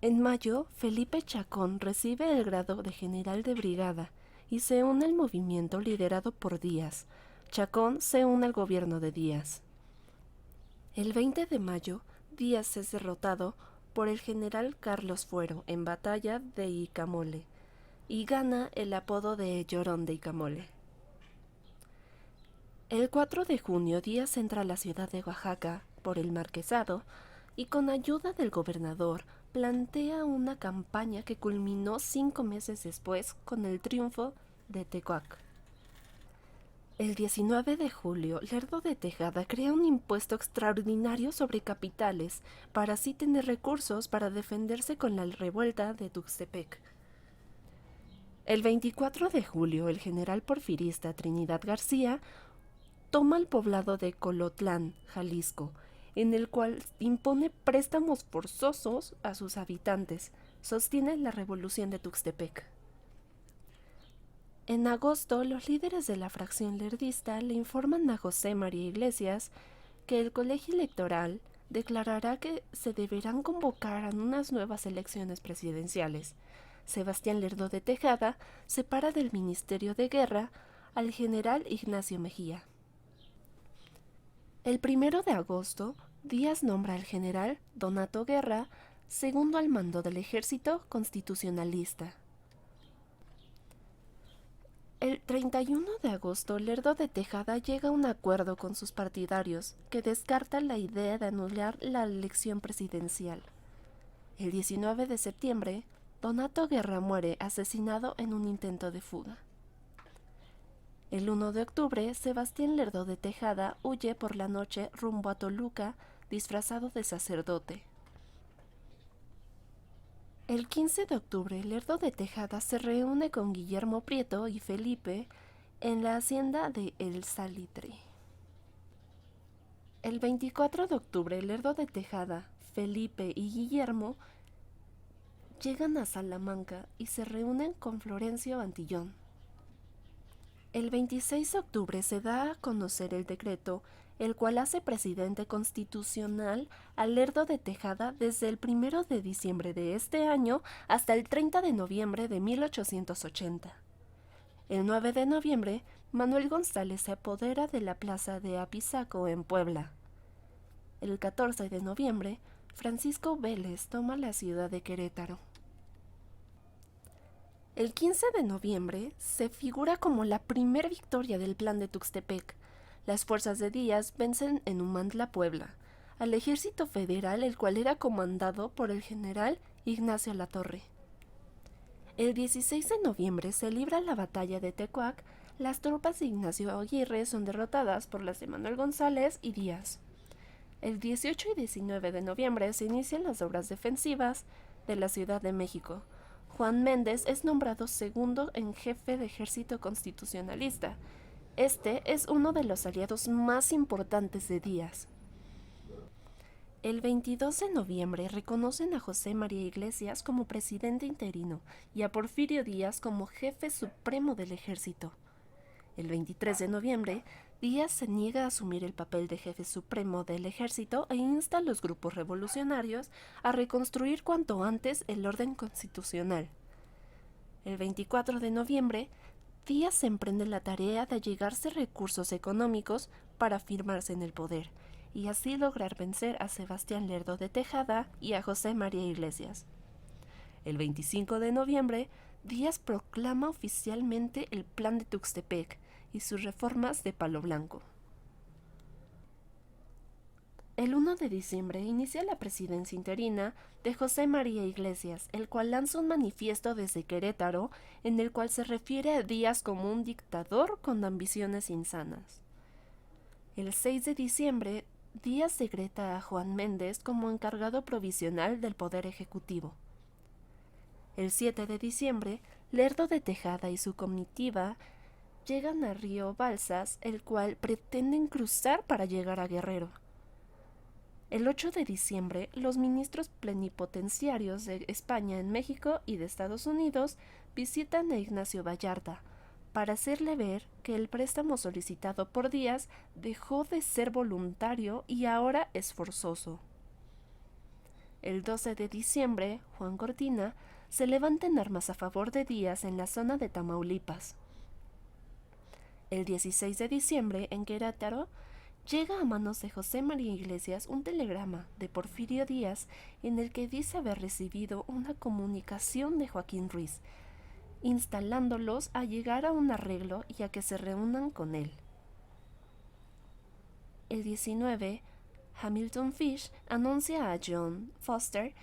En mayo, Felipe Chacón recibe el grado de general de brigada y se une al movimiento liderado por Díaz. Chacón se une al gobierno de Díaz. El 20 de mayo, Díaz es derrotado por el general Carlos Fuero en batalla de Icamole y gana el apodo de Llorón de Icamole. El 4 de junio, Díaz entra a la ciudad de Oaxaca por el Marquesado y con ayuda del gobernador plantea una campaña que culminó 5 meses después con el triunfo de Tecoac. El 19 de julio, Lerdo de Tejada crea un impuesto extraordinario sobre capitales para así tener recursos para defenderse con la revuelta de Tuxtepec. El 24 de julio, el general porfirista Trinidad García toma el poblado de Colotlán, Jalisco, en el cual impone préstamos forzosos a sus habitantes. Sostiene la revolución de Tuxtepec. En agosto, los líderes de la fracción lerdista le informan a José María Iglesias que el colegio electoral declarará que se deberán convocar a unas nuevas elecciones presidenciales. Sebastián Lerdo de Tejada separa del Ministerio de Guerra al general Ignacio Mejía. El 1 de agosto, Díaz nombra al general Donato Guerra segundo al mando del ejército constitucionalista. El 31 de agosto, Lerdo de Tejada llega a un acuerdo con sus partidarios que descarta la idea de anular la elección presidencial. El 19 de septiembre, Donato Guerra muere asesinado en un intento de fuga. El 1 de octubre, Sebastián Lerdo de Tejada huye por la noche rumbo a Toluca disfrazado de sacerdote. El 15 de octubre, Lerdo de Tejada se reúne con Guillermo Prieto y Felipe en la hacienda de El Salitre. El 24 de octubre, Lerdo de Tejada, Felipe y Guillermo llegan a Salamanca y se reúnen con Florencio Antillón. El 26 de octubre se da a conocer el decreto, el cual hace presidente constitucional a Lerdo de Tejada desde el 1 de diciembre de este año hasta el 30 de noviembre de 1880. El 9 de noviembre, Manuel González se apodera de la plaza de Apizaco en Puebla. El 14 de noviembre, Francisco Vélez toma la ciudad de Querétaro. El 15 de noviembre se figura como la primera victoria del Plan de Tuxtepec. Las fuerzas de Díaz vencen en Humantla, Puebla, al ejército federal, el cual era comandado por el general Ignacio Latorre. El 16 de noviembre se libra la batalla de Tecoac. Las tropas de Ignacio Aguirre son derrotadas por las de Manuel González y Díaz. El 18 y 19 de noviembre se inician las obras defensivas de la Ciudad de México. Juan Méndez es nombrado segundo en jefe de ejército constitucionalista. Este es uno de los aliados más importantes de Díaz. El 22 de noviembre reconocen a José María Iglesias como presidente interino y a Porfirio Díaz como jefe supremo del ejército. El 23 de noviembre, Díaz se niega a asumir el papel de jefe supremo del ejército e insta a los grupos revolucionarios a reconstruir cuanto antes el orden constitucional. El 24 de noviembre, Díaz emprende la tarea de allegarse recursos económicos para afirmarse en el poder y así lograr vencer a Sebastián Lerdo de Tejada y a José María Iglesias. El 25 de noviembre, Díaz proclama oficialmente el Plan de Tuxtepec y sus reformas de Palo Blanco. El 1 de diciembre inicia la presidencia interina de José María Iglesias, el cual lanza un manifiesto desde Querétaro en el cual se refiere a Díaz como un dictador con ambiciones insanas. El 6 de diciembre, Díaz decreta a Juan Méndez como encargado provisional del Poder Ejecutivo. El 7 de diciembre, Lerdo de Tejada y su comitiva llegan a Río Balsas, el cual pretenden cruzar para llegar a Guerrero. El 8 de diciembre, los ministros plenipotenciarios de España en México y de Estados Unidos visitan a Ignacio Vallarta para hacerle ver que el préstamo solicitado por Díaz dejó de ser voluntario y ahora es forzoso. El 12 de diciembre, Juan Cortina se levanta en armas a favor de Díaz en la zona de Tamaulipas. El 16 de diciembre, en Querétaro, llega a manos de José María Iglesias un telegrama de Porfirio Díaz en el que dice haber recibido una comunicación de Joaquín Ruiz, instalándolos a llegar a un arreglo y a que se reúnan con él. El 19, Hamilton Fish anuncia a John Foster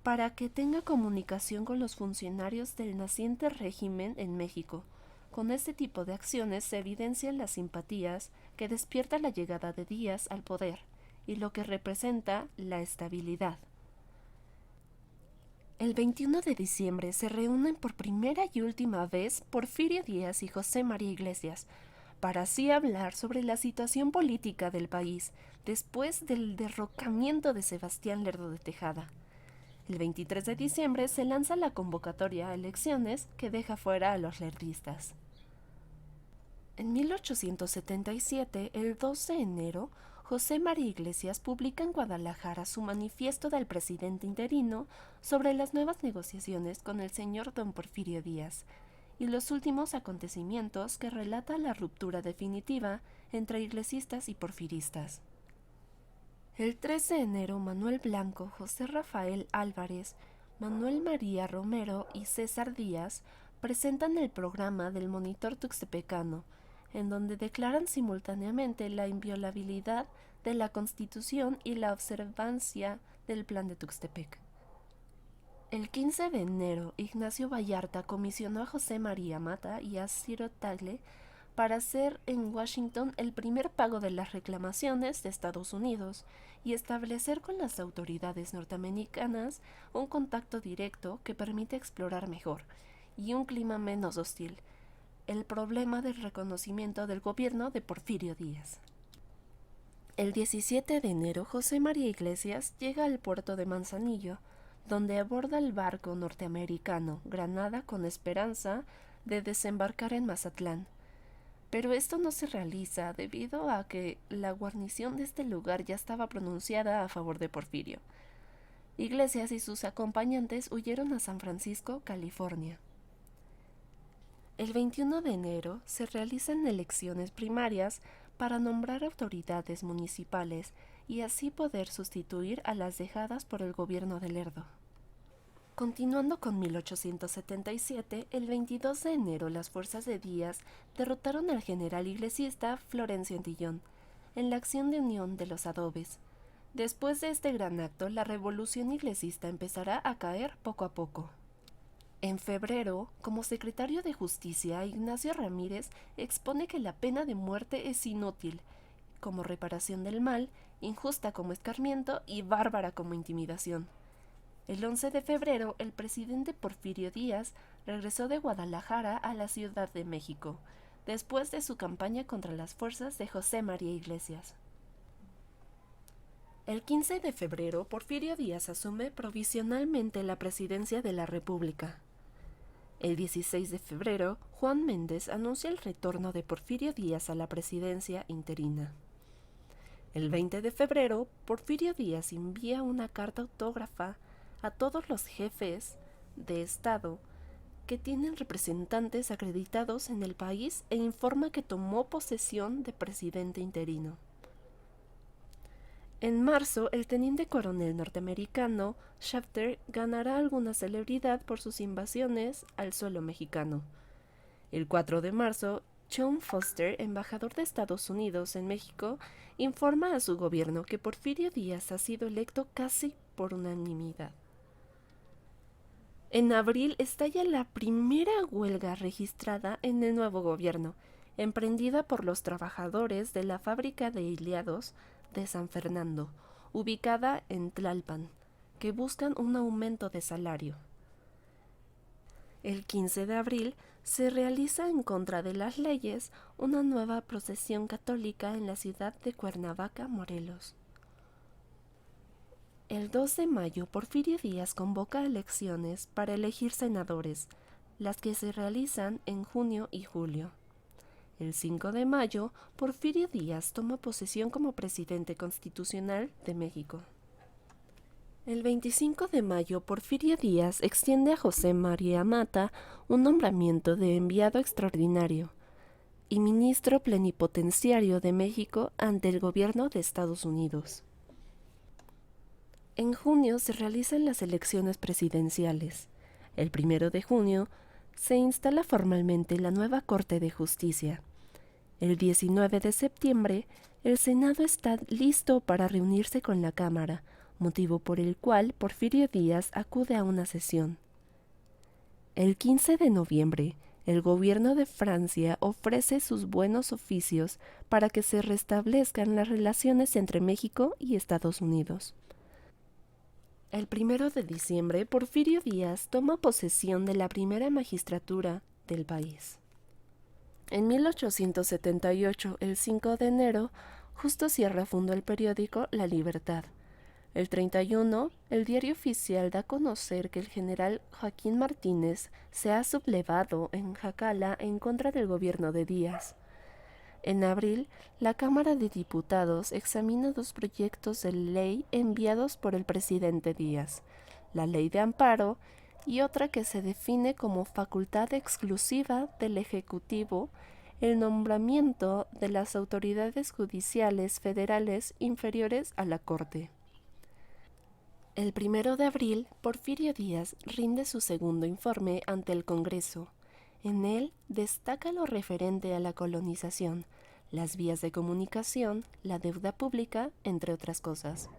para que tenga comunicación con los funcionarios del naciente régimen en México. Con este tipo de acciones se evidencian las simpatías que despierta la llegada de Díaz al poder y lo que representa la estabilidad. El 21 de diciembre se reúnen por primera y última vez Porfirio Díaz y José María Iglesias para así hablar sobre la situación política del país después del derrocamiento de Sebastián Lerdo de Tejada. El 23 de diciembre se lanza la convocatoria a elecciones que deja fuera a los lerdistas. En 1877, el 12 de enero, José María Iglesias publica en Guadalajara su manifiesto del presidente interino sobre las nuevas negociaciones con el señor don Porfirio Díaz y los últimos acontecimientos que relata la ruptura definitiva entre iglesistas y porfiristas. El 13 de enero, Manuel Blanco, José Rafael Álvarez, Manuel María Romero y César Díaz presentan el programa del Monitor Tuxtepecano, en donde declaran simultáneamente la inviolabilidad de la Constitución y la observancia del Plan de Tuxtepec. El 15 de enero, Ignacio Vallarta comisionó a José María Mata y a Ciro Tagle para hacer en Washington el primer pago de las reclamaciones de Estados Unidos y establecer con las autoridades norteamericanas un contacto directo que permite explorar mejor y un clima menos hostil el problema del reconocimiento del gobierno de Porfirio Díaz. El 17 de enero, José María Iglesias llega al puerto de Manzanillo, donde aborda el barco norteamericano Granada con esperanza de desembarcar en Mazatlán. Pero esto no se realiza debido a que la guarnición de este lugar ya estaba pronunciada a favor de Porfirio. Iglesias y sus acompañantes huyeron a San Francisco, California. El 21 de enero se realizan elecciones primarias para nombrar autoridades municipales y así poder sustituir a las dejadas por el gobierno de Lerdo. Continuando con 1877, el 22 de enero las fuerzas de Díaz derrotaron al general iglesista Florencio Antillón en la acción de unión de los adobes. Después de este gran acto, la revolución iglesista empezará a caer poco a poco. En febrero, como secretario de Justicia, Ignacio Ramírez expone que la pena de muerte es inútil, como reparación del mal, injusta como escarmiento y bárbara como intimidación. El 11 de febrero, el presidente Porfirio Díaz regresó de Guadalajara a la Ciudad de México, después de su campaña contra las fuerzas de José María Iglesias. El 15 de febrero, Porfirio Díaz asume provisionalmente la presidencia de la República. El 16 de febrero, Juan Méndez anuncia el retorno de Porfirio Díaz a la presidencia interina. El 20 de febrero, Porfirio Díaz envía una carta autógrafa a todos los jefes de Estado que tienen representantes acreditados en el país e informa que tomó posesión de presidente interino. En marzo, el teniente coronel norteamericano Shafter ganará alguna celebridad por sus invasiones al suelo mexicano. El 4 de marzo, John Foster, embajador de Estados Unidos en México, informa a su gobierno que Porfirio Díaz ha sido electo casi por unanimidad. En abril estalla la primera huelga registrada en el nuevo gobierno, emprendida por los trabajadores de la fábrica de hilados de San Fernando, ubicada en Tlalpan, que buscan un aumento de salario. El 15 de abril se realiza en contra de las leyes una nueva procesión católica en la ciudad de Cuernavaca, Morelos. El 2 de mayo, Porfirio Díaz convoca elecciones para elegir senadores, las que se realizan en junio y julio. El 5 de mayo, Porfirio Díaz toma posesión como presidente constitucional de México. El 25 de mayo, Porfirio Díaz extiende a José María Mata un nombramiento de enviado extraordinario y ministro plenipotenciario de México ante el gobierno de Estados Unidos. En junio se realizan las elecciones presidenciales. El 1 de junio se instala formalmente la nueva Corte de Justicia. El 19 de septiembre, el Senado está listo para reunirse con la Cámara, motivo por el cual Porfirio Díaz acude a una sesión. El 15 de noviembre, el gobierno de Francia ofrece sus buenos oficios para que se restablezcan las relaciones entre México y Estados Unidos. El 1 de diciembre, Porfirio Díaz toma posesión de la primera magistratura del país. En 1878, el 5 de enero, Justo Sierra fundó el periódico La Libertad. El 31, el diario oficial da a conocer que el general Joaquín Martínez se ha sublevado en Jacala en contra del gobierno de Díaz. En abril, la Cámara de Diputados examina 2 proyectos de ley enviados por el presidente Díaz, la Ley de Amparo y otra que se define como facultad exclusiva del Ejecutivo el nombramiento de las autoridades judiciales federales inferiores a la Corte. El 1 de abril, Porfirio Díaz rinde su segundo informe ante el Congreso. En él destaca lo referente a la colonización, las vías de comunicación, la deuda pública, entre otras cosas.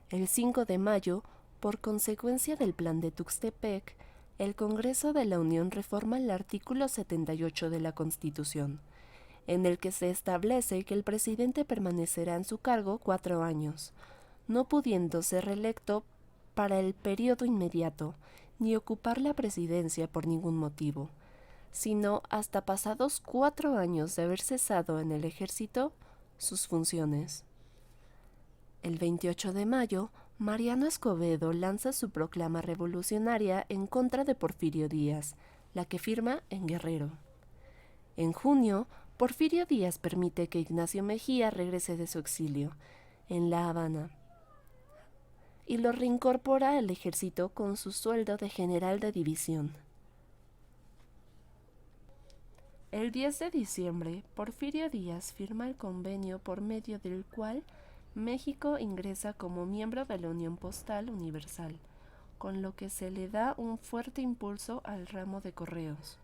El 5 de mayo, por consecuencia del Plan de Tuxtepec, el Congreso de la Unión reforma el artículo 78 de la Constitución, en el que se establece que el presidente permanecerá en su cargo 4 años, no pudiendo ser reelecto para el periodo inmediato, ni ocupar la presidencia por ningún motivo, sino hasta pasados 4 años de haber cesado en el ejército sus funciones. El 28 de mayo, Mariano Escobedo lanza su proclama revolucionaria en contra de Porfirio Díaz, la que firma en Guerrero. En junio, Porfirio Díaz permite que Ignacio Mejía regrese de su exilio en La Habana y lo reincorpora al ejército con su sueldo de general de división. El 10 de diciembre, Porfirio Díaz firma el convenio por medio del cual México ingresa como miembro de la Unión Postal Universal, con lo que se le da un fuerte impulso al ramo de correos.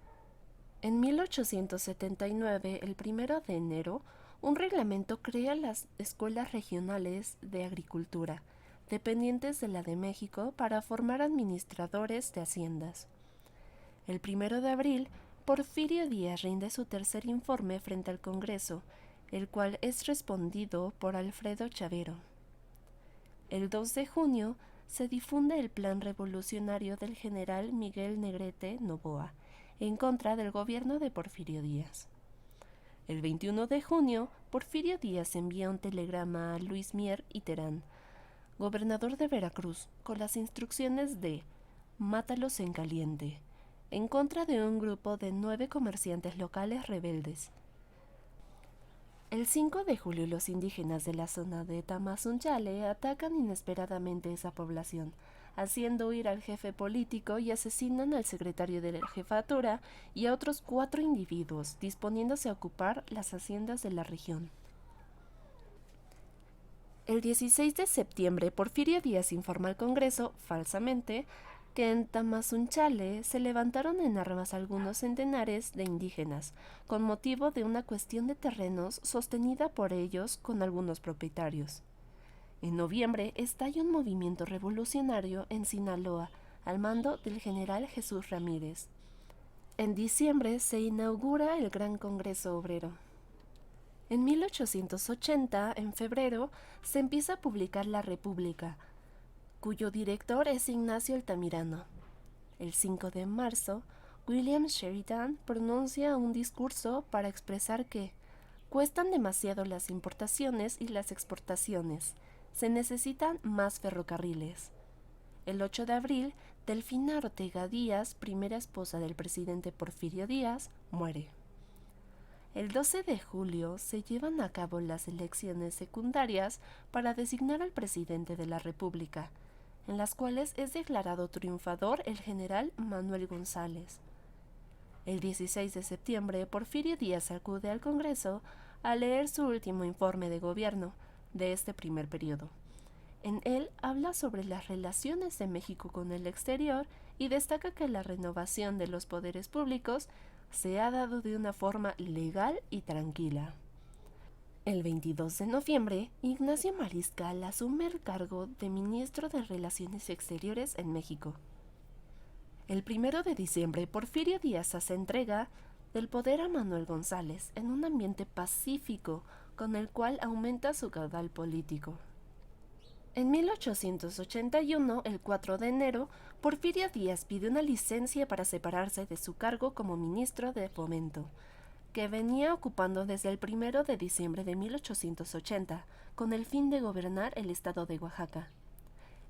En 1879, el 1 de enero, un reglamento crea las escuelas regionales de agricultura, dependientes de la de México, para formar administradores de haciendas. El 1 de abril, Porfirio Díaz rinde su tercer informe frente al Congreso, el cual es respondido por Alfredo Chavero. El 2 de junio se difunde el plan revolucionario del general Miguel Negrete Noboa en contra del gobierno de Porfirio Díaz. El 21 de junio, Porfirio Díaz envía un telegrama a Luis Mier y Terán, gobernador de Veracruz, con las instrucciones de «mátalos en caliente», en contra de un grupo de 9 comerciantes locales rebeldes. El 5 de julio los indígenas de la zona de Tamazunchale atacan inesperadamente esa población, haciendo huir al jefe político y asesinan al secretario de la jefatura y a otros 4 individuos, disponiéndose a ocupar las haciendas de la región. El 16 de septiembre, Porfirio Díaz informa al Congreso, falsamente, que en Tamazunchale se levantaron en armas algunos centenares de indígenas, con motivo de una cuestión de terrenos sostenida por ellos con algunos propietarios. En noviembre estalla un movimiento revolucionario en Sinaloa, al mando del general Jesús Ramírez. En diciembre se inaugura el Gran Congreso Obrero. En 1880, en febrero, se empieza a publicar La República, cuyo director es Ignacio Altamirano. El 5 de marzo, William Sheridan pronuncia un discurso para expresar que cuestan demasiado las importaciones y las exportaciones, se necesitan más ferrocarriles. El 8 de abril, Delfina Ortega Díaz, primera esposa del presidente Porfirio Díaz, muere. El 12 de julio se llevan a cabo las elecciones secundarias para designar al presidente de la República, en las cuales es declarado triunfador el general Manuel González. El 16 de septiembre, Porfirio Díaz acude al Congreso a leer su último informe de gobierno de este primer periodo. En él habla sobre las relaciones de México con el exterior y destaca que la renovación de los poderes públicos se ha dado de una forma legal y tranquila. El 22 de noviembre, Ignacio Mariscal asume el cargo de ministro de Relaciones Exteriores en México. El 1 de diciembre, Porfirio Díaz hace entrega del poder a Manuel González en un ambiente pacífico con el cual aumenta su caudal político. En 1881, el 4 de enero, Porfirio Díaz pide una licencia para separarse de su cargo como ministro de Fomento, que venía ocupando desde el 1 de diciembre de 1880, con el fin de gobernar el estado de Oaxaca.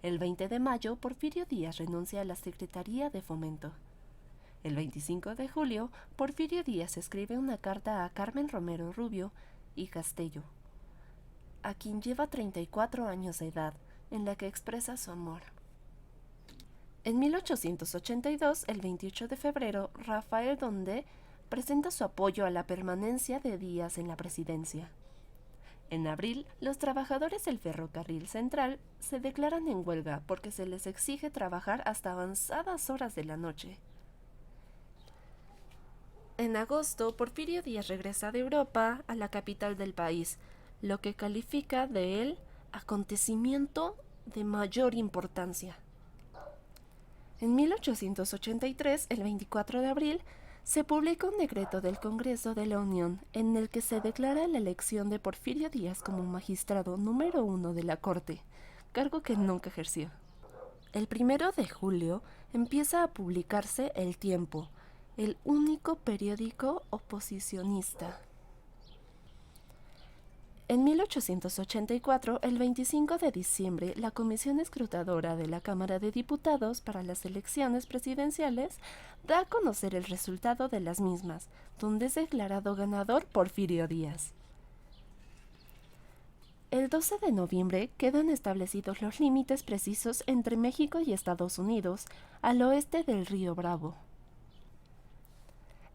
El 20 de mayo, Porfirio Díaz renuncia a la Secretaría de Fomento. El 25 de julio, Porfirio Díaz escribe una carta a Carmen Romero Rubio y Castello, a quien lleva 34 años de edad, en la que expresa su amor. En 1882, el 28 de febrero, Rafael Donde presenta su apoyo a la permanencia de Díaz en la presidencia. En abril, los trabajadores del Ferrocarril Central se declaran en huelga porque se les exige trabajar hasta avanzadas horas de la noche. En agosto, Porfirio Díaz regresa de Europa a la capital del país, lo que califica de él acontecimiento de mayor importancia. En 1883, el 24 de abril, se publica un decreto del Congreso de la Unión en el que se declara la elección de Porfirio Díaz como magistrado número 1 de la Corte, cargo que nunca ejerció. El 1 de julio empieza a publicarse El Tiempo, el único periódico oposicionista. En 1884, el 25 de diciembre, la Comisión Escrutadora de la Cámara de Diputados para las elecciones presidenciales da a conocer el resultado de las mismas, donde es declarado ganador Porfirio Díaz. El 12 de noviembre quedan establecidos los límites precisos entre México y Estados Unidos, al oeste del río Bravo.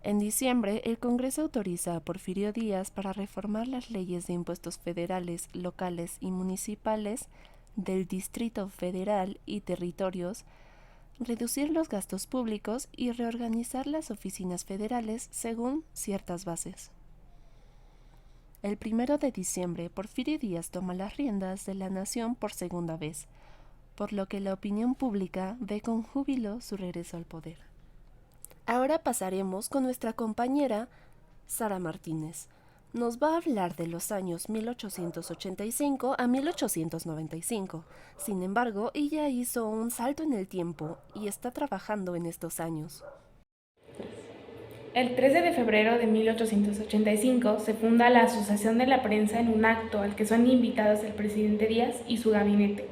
En diciembre, el Congreso autoriza a Porfirio Díaz para reformar las leyes de impuestos federales, locales y municipales del Distrito Federal y territorios, reducir los gastos públicos y reorganizar las oficinas federales según ciertas bases. El 1 de diciembre, Porfirio Díaz toma las riendas de la nación por segunda vez, por lo que la opinión pública ve con júbilo su regreso al poder. Ahora pasaremos con nuestra compañera Sara Martínez, Nos va a hablar de los años 1885 a 1895. Sin embargo, ella hizo un salto en el tiempo y está trabajando en estos años. El 13 de febrero de 1885 se funda la Asociación de la Prensa en un acto al que son invitados el presidente Díaz y su gabinete.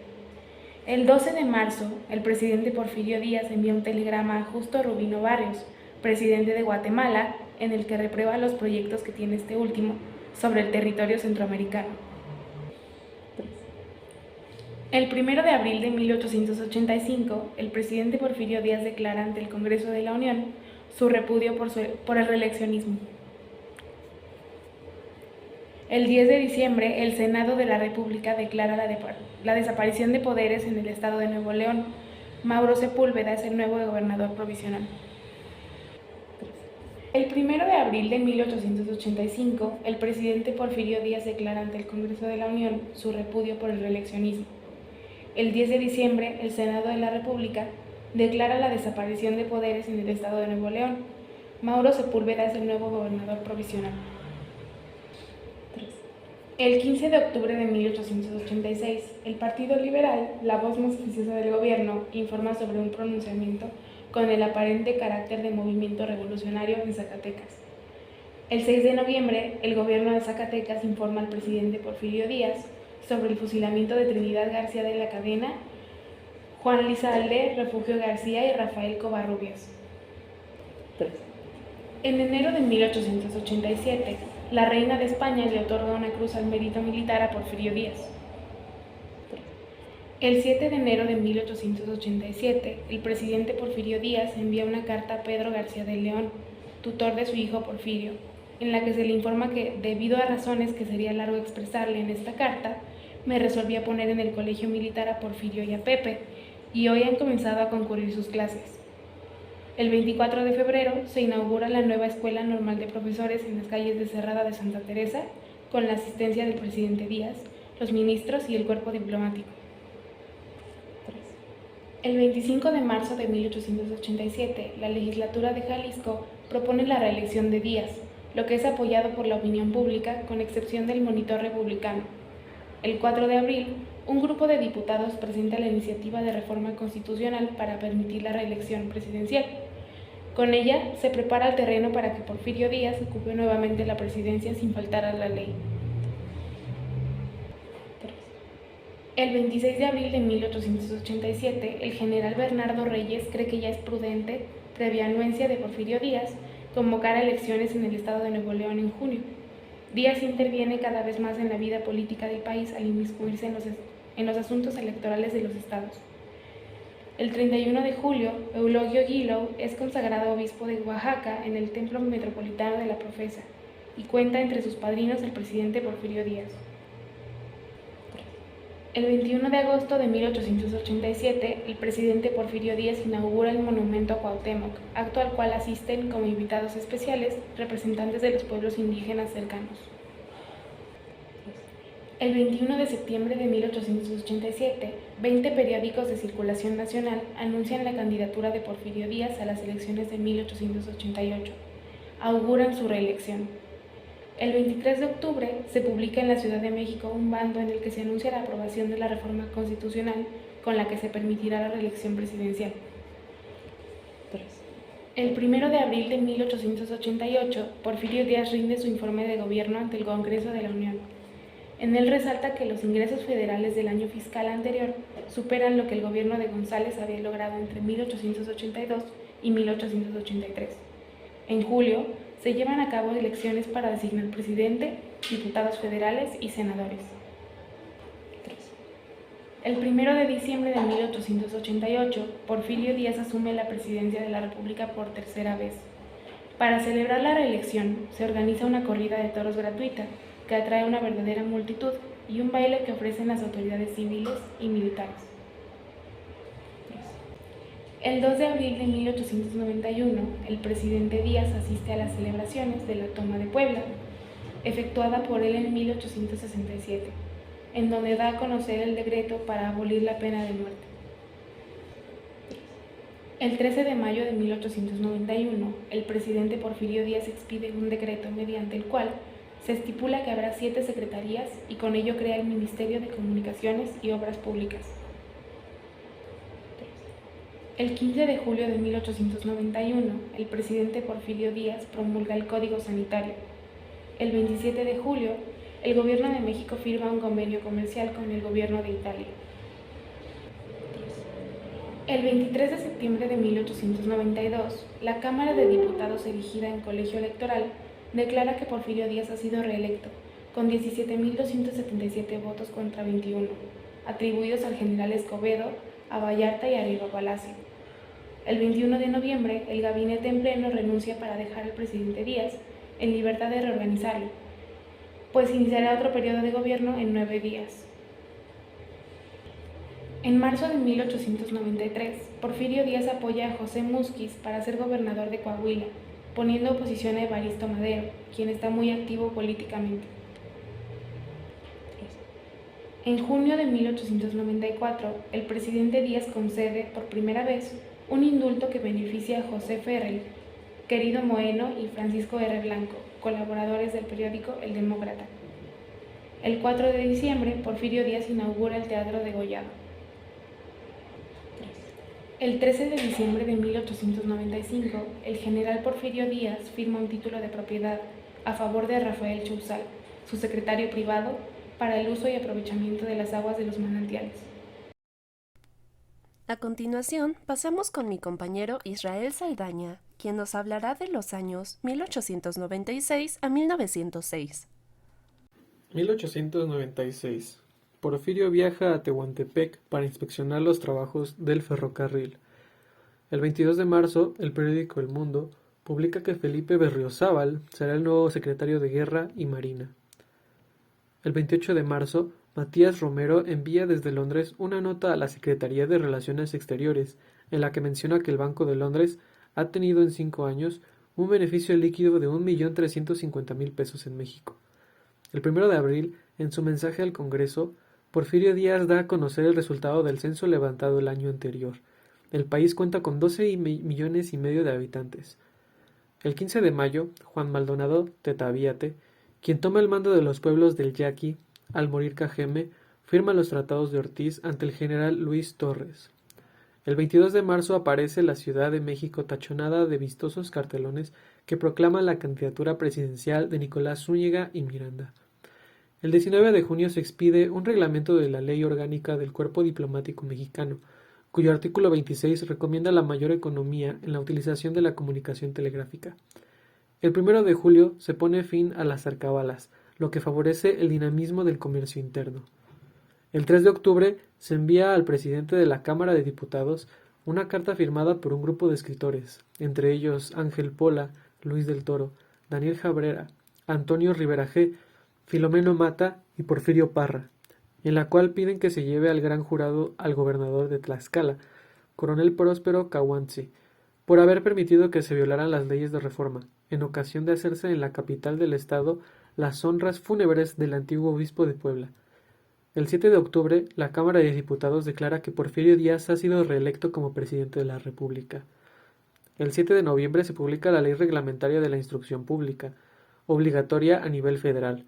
El 12 de marzo, el presidente Porfirio Díaz envía un telegrama a Justo Rubino Barrios, presidente de Guatemala, en el que reprueba los proyectos que tiene este último sobre el territorio centroamericano. El 1 de abril de 1885, el presidente Porfirio Díaz declara ante el Congreso de la Unión su repudio por el reeleccionismo. El 10 de diciembre, el Senado de la República declara la desaparición de poderes en el estado de Nuevo León. Mauro Sepúlveda es el nuevo gobernador provisional. El 1 de abril de 1885, el presidente Porfirio Díaz declara ante el Congreso de la Unión su repudio por el reeleccionismo. El 10 de diciembre, el Senado de la República declara la desaparición de poderes en el estado de Nuevo León. Mauro Sepúlveda es el nuevo gobernador provisional. El 15 de octubre de 1886, el Partido Liberal, la voz más oficiosa del gobierno, informa sobre un pronunciamiento con el aparente carácter de movimiento revolucionario en Zacatecas. El 6 de noviembre, el gobierno de Zacatecas informa al presidente Porfirio Díaz sobre el fusilamiento de Trinidad García de la Cadena, Juan Lizalde, Refugio García y Rafael Covarrubias. En enero de 1887, la reina de España le otorga una cruz al mérito militar a Porfirio Díaz. El 7 de enero de 1887, el presidente Porfirio Díaz envía una carta a Pedro García de León, tutor de su hijo Porfirio, en la que se le informa que, debido a razones que sería largo expresarle en esta carta, me resolví a poner en el colegio militar a Porfirio y a Pepe, y hoy han comenzado a concurrir sus clases. El 24 de febrero se inaugura la nueva Escuela Normal de Profesores en las calles de Cerrada de Santa Teresa, con la asistencia del presidente Díaz, los ministros y el cuerpo diplomático. El 25 de marzo de 1887, la legislatura de Jalisco propone la reelección de Díaz, lo que es apoyado por la opinión pública, con excepción del Monitor Republicano. El 4 de abril, un grupo de diputados presenta la iniciativa de reforma constitucional para permitir la reelección presidencial. Con ella se prepara el terreno para que Porfirio Díaz ocupe nuevamente la presidencia sin faltar a la ley. El 26 de abril de 1887, el general Bernardo Reyes cree que ya es prudente, previa anuencia de Porfirio Díaz, convocar a elecciones en el estado de Nuevo León en junio. Díaz interviene cada vez más en la vida política del país al inmiscuirse en los asuntos electorales de los estados. El 31 de julio, Eulogio Guilou es consagrado obispo de Oaxaca en el Templo Metropolitano de la Profesa y cuenta entre sus padrinos el presidente Porfirio Díaz. El 21 de agosto de 1887, el presidente Porfirio Díaz inaugura el monumento a Cuauhtémoc, acto al cual asisten como invitados especiales representantes de los pueblos indígenas cercanos. El 21 de septiembre de 1887, 20 periódicos de circulación nacional anuncian la candidatura de Porfirio Díaz a las elecciones de 1888. Auguran su reelección. El 23 de octubre se publica en la Ciudad de México un bando en el que se anuncia la aprobación de la reforma constitucional con la que se permitirá la reelección presidencial. El 1 de abril de 1888, Porfirio Díaz rinde su informe de gobierno ante el Congreso de la Unión. En él resalta que los ingresos federales del año fiscal anterior superan lo que el gobierno de González había logrado entre 1882 y 1883. En julio, se llevan a cabo elecciones para designar presidente, diputados federales y senadores. El 1 de diciembre de 1888, Porfirio Díaz asume la presidencia de la República por tercera vez. Para celebrar la reelección, se organiza una corrida de toros gratuita, que atrae una verdadera multitud, y un baile que ofrecen las autoridades civiles y militares. El 2 de abril de 1891, el presidente Díaz asiste a las celebraciones de la toma de Puebla, efectuada por él en 1867, en donde da a conocer el decreto para abolir la pena de muerte. El 13 de mayo de 1891, el presidente Porfirio Díaz expide un decreto mediante el cual Se estipula que habrá 7 secretarías y con ello crea el Ministerio de Comunicaciones y Obras Públicas. El 15 de julio de 1891, el presidente Porfirio Díaz promulga el Código Sanitario. El 27 de julio, el gobierno de México firma un convenio comercial con el gobierno de Italia. El 23 de septiembre de 1892, la Cámara de Diputados erigida en colegio electoral declara que Porfirio Díaz ha sido reelecto, con 17.277 votos contra 21, atribuidos al general Escobedo, a Vallarta y a Riva Palacio. El 21 de noviembre, el gabinete en pleno renuncia para dejar al presidente Díaz en libertad de reorganizarlo, pues iniciará otro periodo de gobierno en 9 días. En marzo de 1893, Porfirio Díaz apoya a José Musquiz para ser gobernador de Coahuila, poniendo oposición a Evaristo Madero, quien está muy activo políticamente. En junio de 1894, el presidente Díaz concede, por primera vez, un indulto que beneficia a José Ferrell, Querido Moeno y Francisco R. Blanco, colaboradores del periódico El Demócrata. El 4 de diciembre, Porfirio Díaz inaugura el Teatro Degollado. El 13 de diciembre de 1895, el general Porfirio Díaz firma un título de propiedad a favor de Rafael Chouzal, su secretario privado, para el uso y aprovechamiento de las aguas de los manantiales. A continuación, pasamos con mi compañero Israel Saldaña, quien nos hablará de los años 1896 a 1906. 1896. Porfirio viaja a Tehuantepec para inspeccionar los trabajos del ferrocarril. El 22 de marzo, el periódico El Mundo publica que Felipe Berriozábal será el nuevo secretario de Guerra y Marina. El 28 de marzo, Matías Romero envía desde Londres una nota a la Secretaría de Relaciones Exteriores, en la que menciona que el Banco de Londres ha tenido en 5 años un beneficio líquido de 1.350.000 pesos en México. El 1 de abril, en su mensaje al Congreso, Porfirio Díaz da a conocer el resultado del censo levantado el año anterior. El país cuenta con 12,5 millones de habitantes. El 15 de mayo, Juan Maldonado Tetavíate, quien toma el mando de los pueblos del Yaqui, al morir Cajeme, firma los tratados de Ortiz ante el general Luis Torres. El 22 de marzo aparece la Ciudad de México tachonada de vistosos cartelones que proclaman la candidatura presidencial de Nicolás Zúñiga y Miranda. El 19 de junio se expide un reglamento de la Ley Orgánica del Cuerpo Diplomático Mexicano, cuyo artículo 26 recomienda la mayor economía en la utilización de la comunicación telegráfica. El 1 de julio se pone fin a las alcabalas, lo que favorece el dinamismo del comercio interno. El 3 de octubre se envía al presidente de la Cámara de Diputados una carta firmada por un grupo de escritores, entre ellos Ángel Pola, Luis del Toro, Daniel Cabrera, Antonio Rivera G., Filomeno Mata y Porfirio Parra, en la cual piden que se lleve al gran jurado al gobernador de Tlaxcala, coronel Próspero Cahuantzi, por haber permitido que se violaran las leyes de reforma, en ocasión de hacerse en la capital del estado las honras fúnebres del antiguo obispo de Puebla. El 7 de octubre, la Cámara de Diputados declara que Porfirio Díaz ha sido reelecto como presidente de la República. El 7 de noviembre se publica la Ley Reglamentaria de la Instrucción Pública, obligatoria a nivel federal.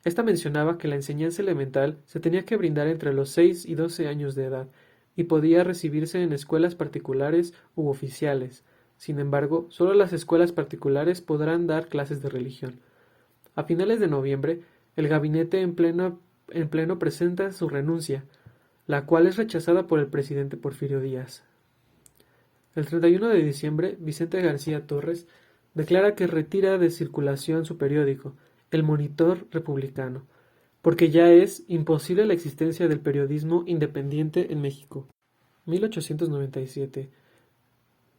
Esta mencionaba que la enseñanza elemental se tenía que brindar entre los 6 y 12 años de edad y podía recibirse en escuelas particulares u oficiales. Sin embargo, solo las escuelas particulares podrán dar clases de religión. A finales de noviembre, el gabinete en pleno presenta su renuncia, la cual es rechazada por el presidente Porfirio Díaz. El 31 de diciembre, Vicente García Torres declara que retira de circulación su periódico, El Monitor Republicano, porque ya es imposible la existencia del periodismo independiente en México. 1897.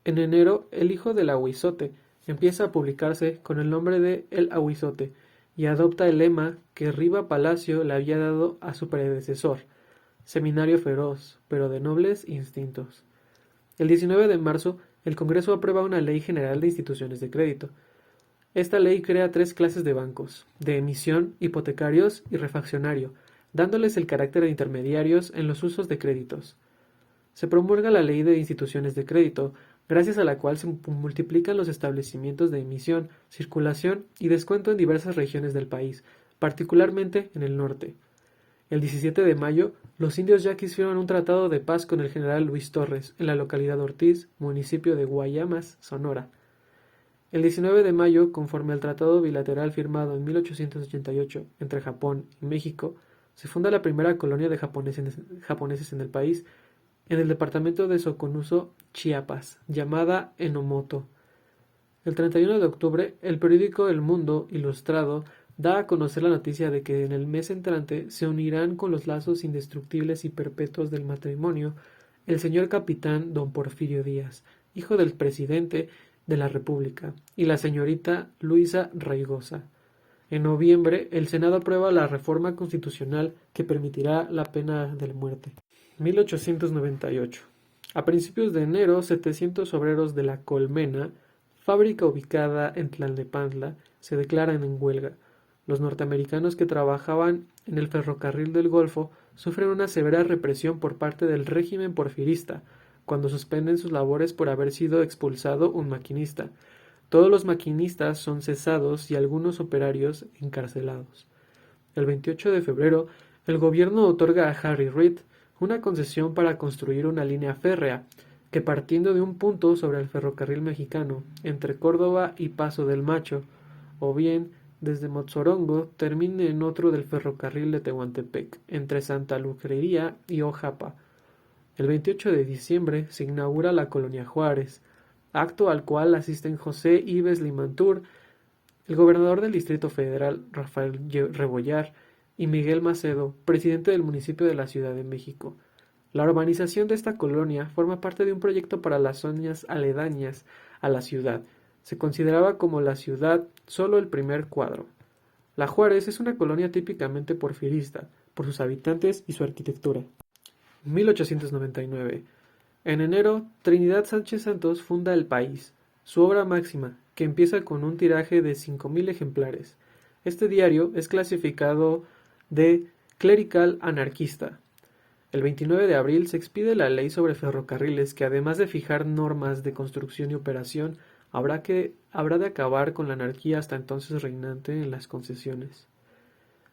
En enero, El Hijo del Ahuizote empieza a publicarse con el nombre de El Ahuizote y adopta el lema que Riva Palacio le había dado a su predecesor, Seminario feroz, pero de nobles instintos. El 19 de marzo, el Congreso aprueba una Ley General de Instituciones de Crédito. Esta ley crea 3 clases de bancos, de emisión, hipotecarios y refaccionario, dándoles el carácter de intermediarios en los usos de créditos. Se promulga la Ley de Instituciones de Crédito, gracias a la cual se multiplican los establecimientos de emisión, circulación y descuento en diversas regiones del país, particularmente en el norte. El 17 de mayo, los indios yaquis firman un tratado de paz con el general Luis Torres en la localidad Ortiz, municipio de Guaymas, Sonora. El 19 de mayo, conforme al tratado bilateral firmado en 1888 entre Japón y México, se funda la primera colonia de japoneses en el país, en el departamento de Soconusco, Chiapas, llamada Enomoto. El 31 de octubre, el periódico El Mundo Ilustrado da a conocer la noticia de que en el mes entrante se unirán con los lazos indestructibles y perpetuos del matrimonio el señor capitán don Porfirio Díaz, hijo del presidente de la República, y la señorita Luisa Raigosa. En noviembre, el Senado aprueba la reforma constitucional que permitirá la pena de muerte. 1898. A principios de enero, 700 obreros de La Colmena, fábrica ubicada en Tlalnepantla, se declaran en huelga. Los norteamericanos que trabajaban en el ferrocarril del Golfo sufren una severa represión por parte del régimen porfirista, cuando suspenden sus labores por haber sido expulsado un maquinista. Todos los maquinistas son cesados y algunos operarios encarcelados. El 28 de febrero, el gobierno otorga a Harry Reid una concesión para construir una línea férrea que, partiendo de un punto sobre el ferrocarril mexicano entre Córdoba y Paso del Macho, o bien desde Motzorongo, termine en otro del ferrocarril de Tehuantepec entre Santa Lucrería y Ojapa. El 28 de diciembre se inaugura la Colonia Juárez, acto al cual asisten José Ives Limantur, el gobernador del Distrito Federal Rafael Rebollar y Miguel Macedo, presidente del municipio de la Ciudad de México. La urbanización de esta colonia forma parte de un proyecto para las zonas aledañas a la ciudad. Se consideraba como la ciudad solo el primer cuadro. La Juárez es una colonia típicamente porfirista, por sus habitantes y su arquitectura. 1899. En enero, Trinidad Sánchez Santos funda El País, su obra máxima, que empieza con un tiraje de 5,000 ejemplares. Este diario es clasificado de clerical anarquista. El 29 de abril se expide la ley sobre ferrocarriles que, además de fijar normas de construcción y operación, habrá de acabar con la anarquía hasta entonces reinante en las concesiones.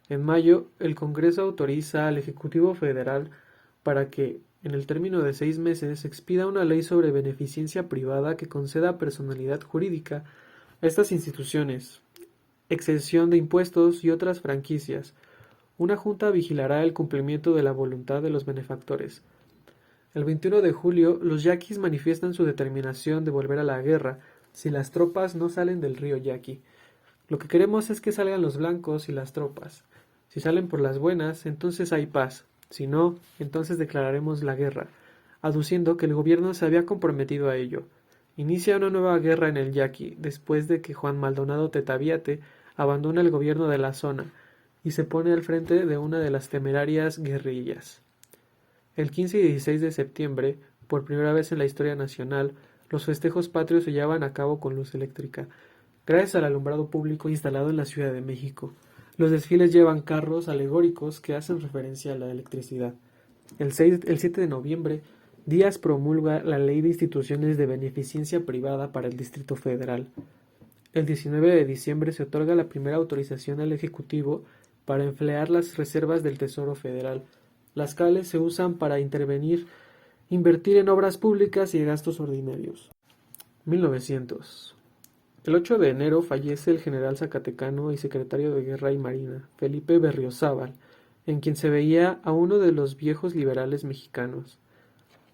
En mayo, el Congreso autoriza al Ejecutivo Federal para que, en el término de 6 meses, expida una ley sobre beneficencia privada que conceda personalidad jurídica a estas instituciones, exención de impuestos y otras franquicias. Una junta vigilará el cumplimiento de la voluntad de los benefactores. El 21 de julio, los yaquis manifiestan su determinación de volver a la guerra si las tropas no salen del río Yaqui. Lo que queremos es que salgan los blancos y las tropas. Si salen por las buenas, entonces hay paz. Si no, entonces declararemos la guerra, aduciendo que el gobierno se había comprometido a ello. Inicia una nueva guerra en el Yaqui, después de que Juan Maldonado Tetaviate abandona el gobierno de la zona y se pone al frente de una de las temerarias guerrillas. El 15 y 16 de septiembre, por primera vez en la historia nacional, los festejos patrios se llevan a cabo con luz eléctrica, gracias al alumbrado público instalado en la Ciudad de México. Los desfiles llevan carros alegóricos que hacen referencia a la electricidad. El 7 de noviembre, Díaz promulga la Ley de Instituciones de Beneficencia Privada para el Distrito Federal. El 19 de diciembre se otorga la primera autorización al Ejecutivo para emplear las reservas del Tesoro Federal, las cuales se usan para invertir en obras públicas y gastos ordinarios. 1900. El 8 de enero fallece el general zacatecano y secretario de Guerra y Marina, Felipe Berriozábal, en quien se veía a uno de los viejos liberales mexicanos.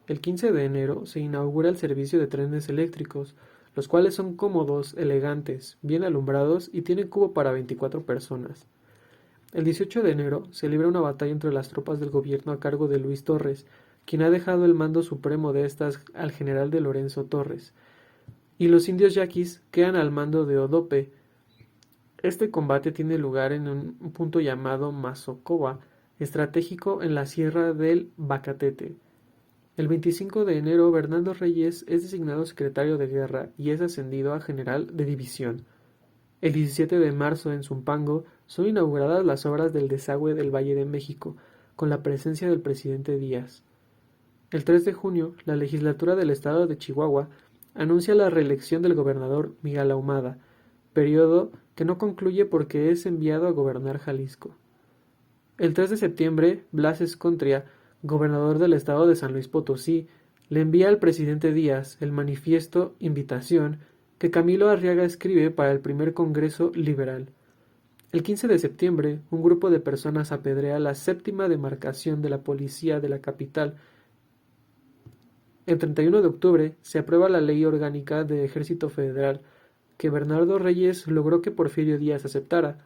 El 15 de enero se inaugura el servicio de trenes eléctricos, los cuales son cómodos, elegantes, bien alumbrados y tienen cubo para 24 personas. El 18 de enero se libra una batalla entre las tropas del gobierno a cargo de Luis Torres, quien ha dejado el mando supremo de estas al general de Lorenzo Torres, y los indios yaquis quedan al mando de Odope. Este combate tiene lugar en un punto llamado Mazocoba, estratégico en la sierra del Bacatete. El 25 de enero, Bernardo Reyes es designado secretario de guerra y es ascendido a general de división. El 17 de marzo, en Zumpango, son inauguradas las obras del desagüe del Valle de México, con la presencia del presidente Díaz. El 3 de junio, la legislatura del estado de Chihuahua anuncia la reelección del gobernador Miguel Ahumada, periodo que no concluye porque es enviado a gobernar Jalisco. El 3 de septiembre, Blas Escontria, gobernador del estado de San Luis Potosí, le envía al presidente Díaz el manifiesto invitación que Camilo Arriaga escribe para el primer Congreso Liberal. El 15 de septiembre, un grupo de personas apedrea la séptima demarcación de la policía de la capital. El 31 de octubre se aprueba la Ley Orgánica de Ejército Federal, que Bernardo Reyes logró que Porfirio Díaz aceptara.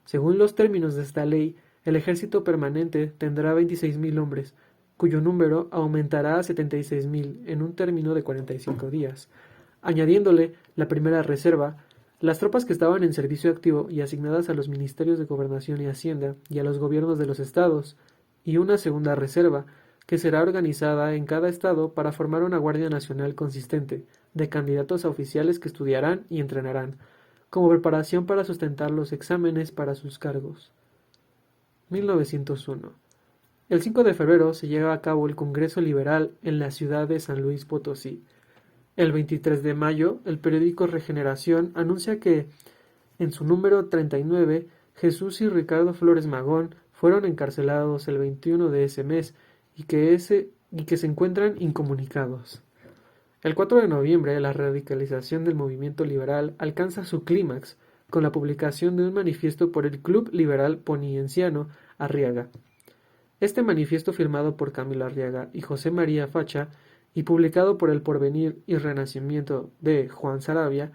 Según los términos de esta ley, el ejército permanente tendrá 26.000 hombres, cuyo número aumentará a 76.000 en un término de 45 días. Añadiéndole la primera reserva, las tropas que estaban en servicio activo y asignadas a los ministerios de Gobernación y Hacienda y a los gobiernos de los estados, y una segunda reserva, que será organizada en cada estado para formar una Guardia Nacional consistente, de candidatos a oficiales que estudiarán y entrenarán, como preparación para sustentar los exámenes para sus cargos. 1901. El 5 de febrero se lleva a cabo el Congreso Liberal en la ciudad de San Luis Potosí. El 23 de mayo, el periódico Regeneración anuncia que, en su número 39, Jesús y Ricardo Flores Magón fueron encarcelados el 21 de ese mes y que se encuentran incomunicados. El 4 de noviembre, la radicalización del movimiento liberal alcanza su clímax con la publicación de un manifiesto por el Club Liberal Ponienciano Arriaga. Este manifiesto, firmado por Camilo Arriaga y José María Facha y publicado por El Porvenir y Renacimiento de Juan Saravia,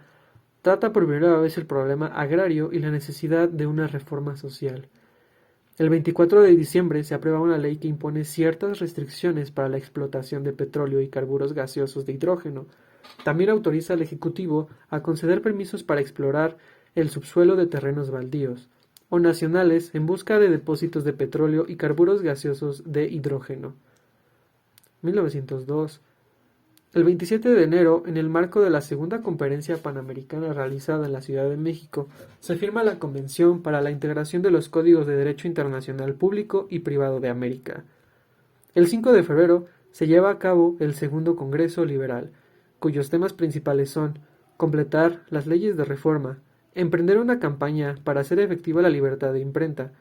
trata por primera vez el problema agrario y la necesidad de una reforma social. El 24 de diciembre se aprueba una ley que impone ciertas restricciones para la explotación de petróleo y carburos gaseosos de hidrógeno. También autoriza al Ejecutivo a conceder permisos para explorar el subsuelo de terrenos baldíos o nacionales en busca de depósitos de petróleo y carburos gaseosos de hidrógeno. 1902. El 27 de enero, en el marco de la Segunda Conferencia Panamericana realizada en la Ciudad de México, se firma la Convención para la Integración de los Códigos de Derecho Internacional Público y Privado de América. El 5 de febrero se lleva a cabo el Segundo Congreso Liberal, cuyos temas principales son completar las leyes de reforma, emprender una campaña para hacer efectiva la libertad de imprenta,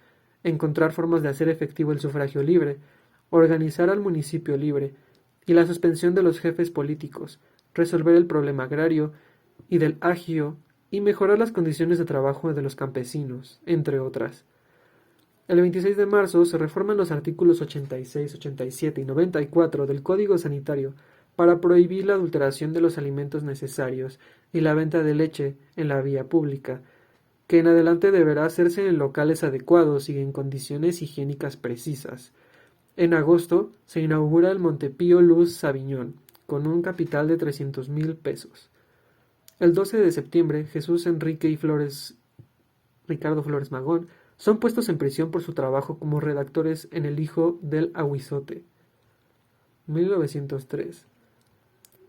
encontrar formas de hacer efectivo el sufragio libre, organizar al municipio libre, y la suspensión de los jefes políticos, resolver el problema agrario y del agio y mejorar las condiciones de trabajo de los campesinos, entre otras. El 26 de marzo se reforman los artículos 86, 87 y 94 del Código Sanitario para prohibir la adulteración de los alimentos necesarios y la venta de leche en la vía pública, que en adelante deberá hacerse en locales adecuados y en condiciones higiénicas precisas. En agosto se inaugura el Montepío Luz Sabiñón, con un capital de 300,000 pesos. El 12 de septiembre, Jesús Enrique y Ricardo Flores Magón son puestos en prisión por su trabajo como redactores en El Hijo del Aguizote. 1903.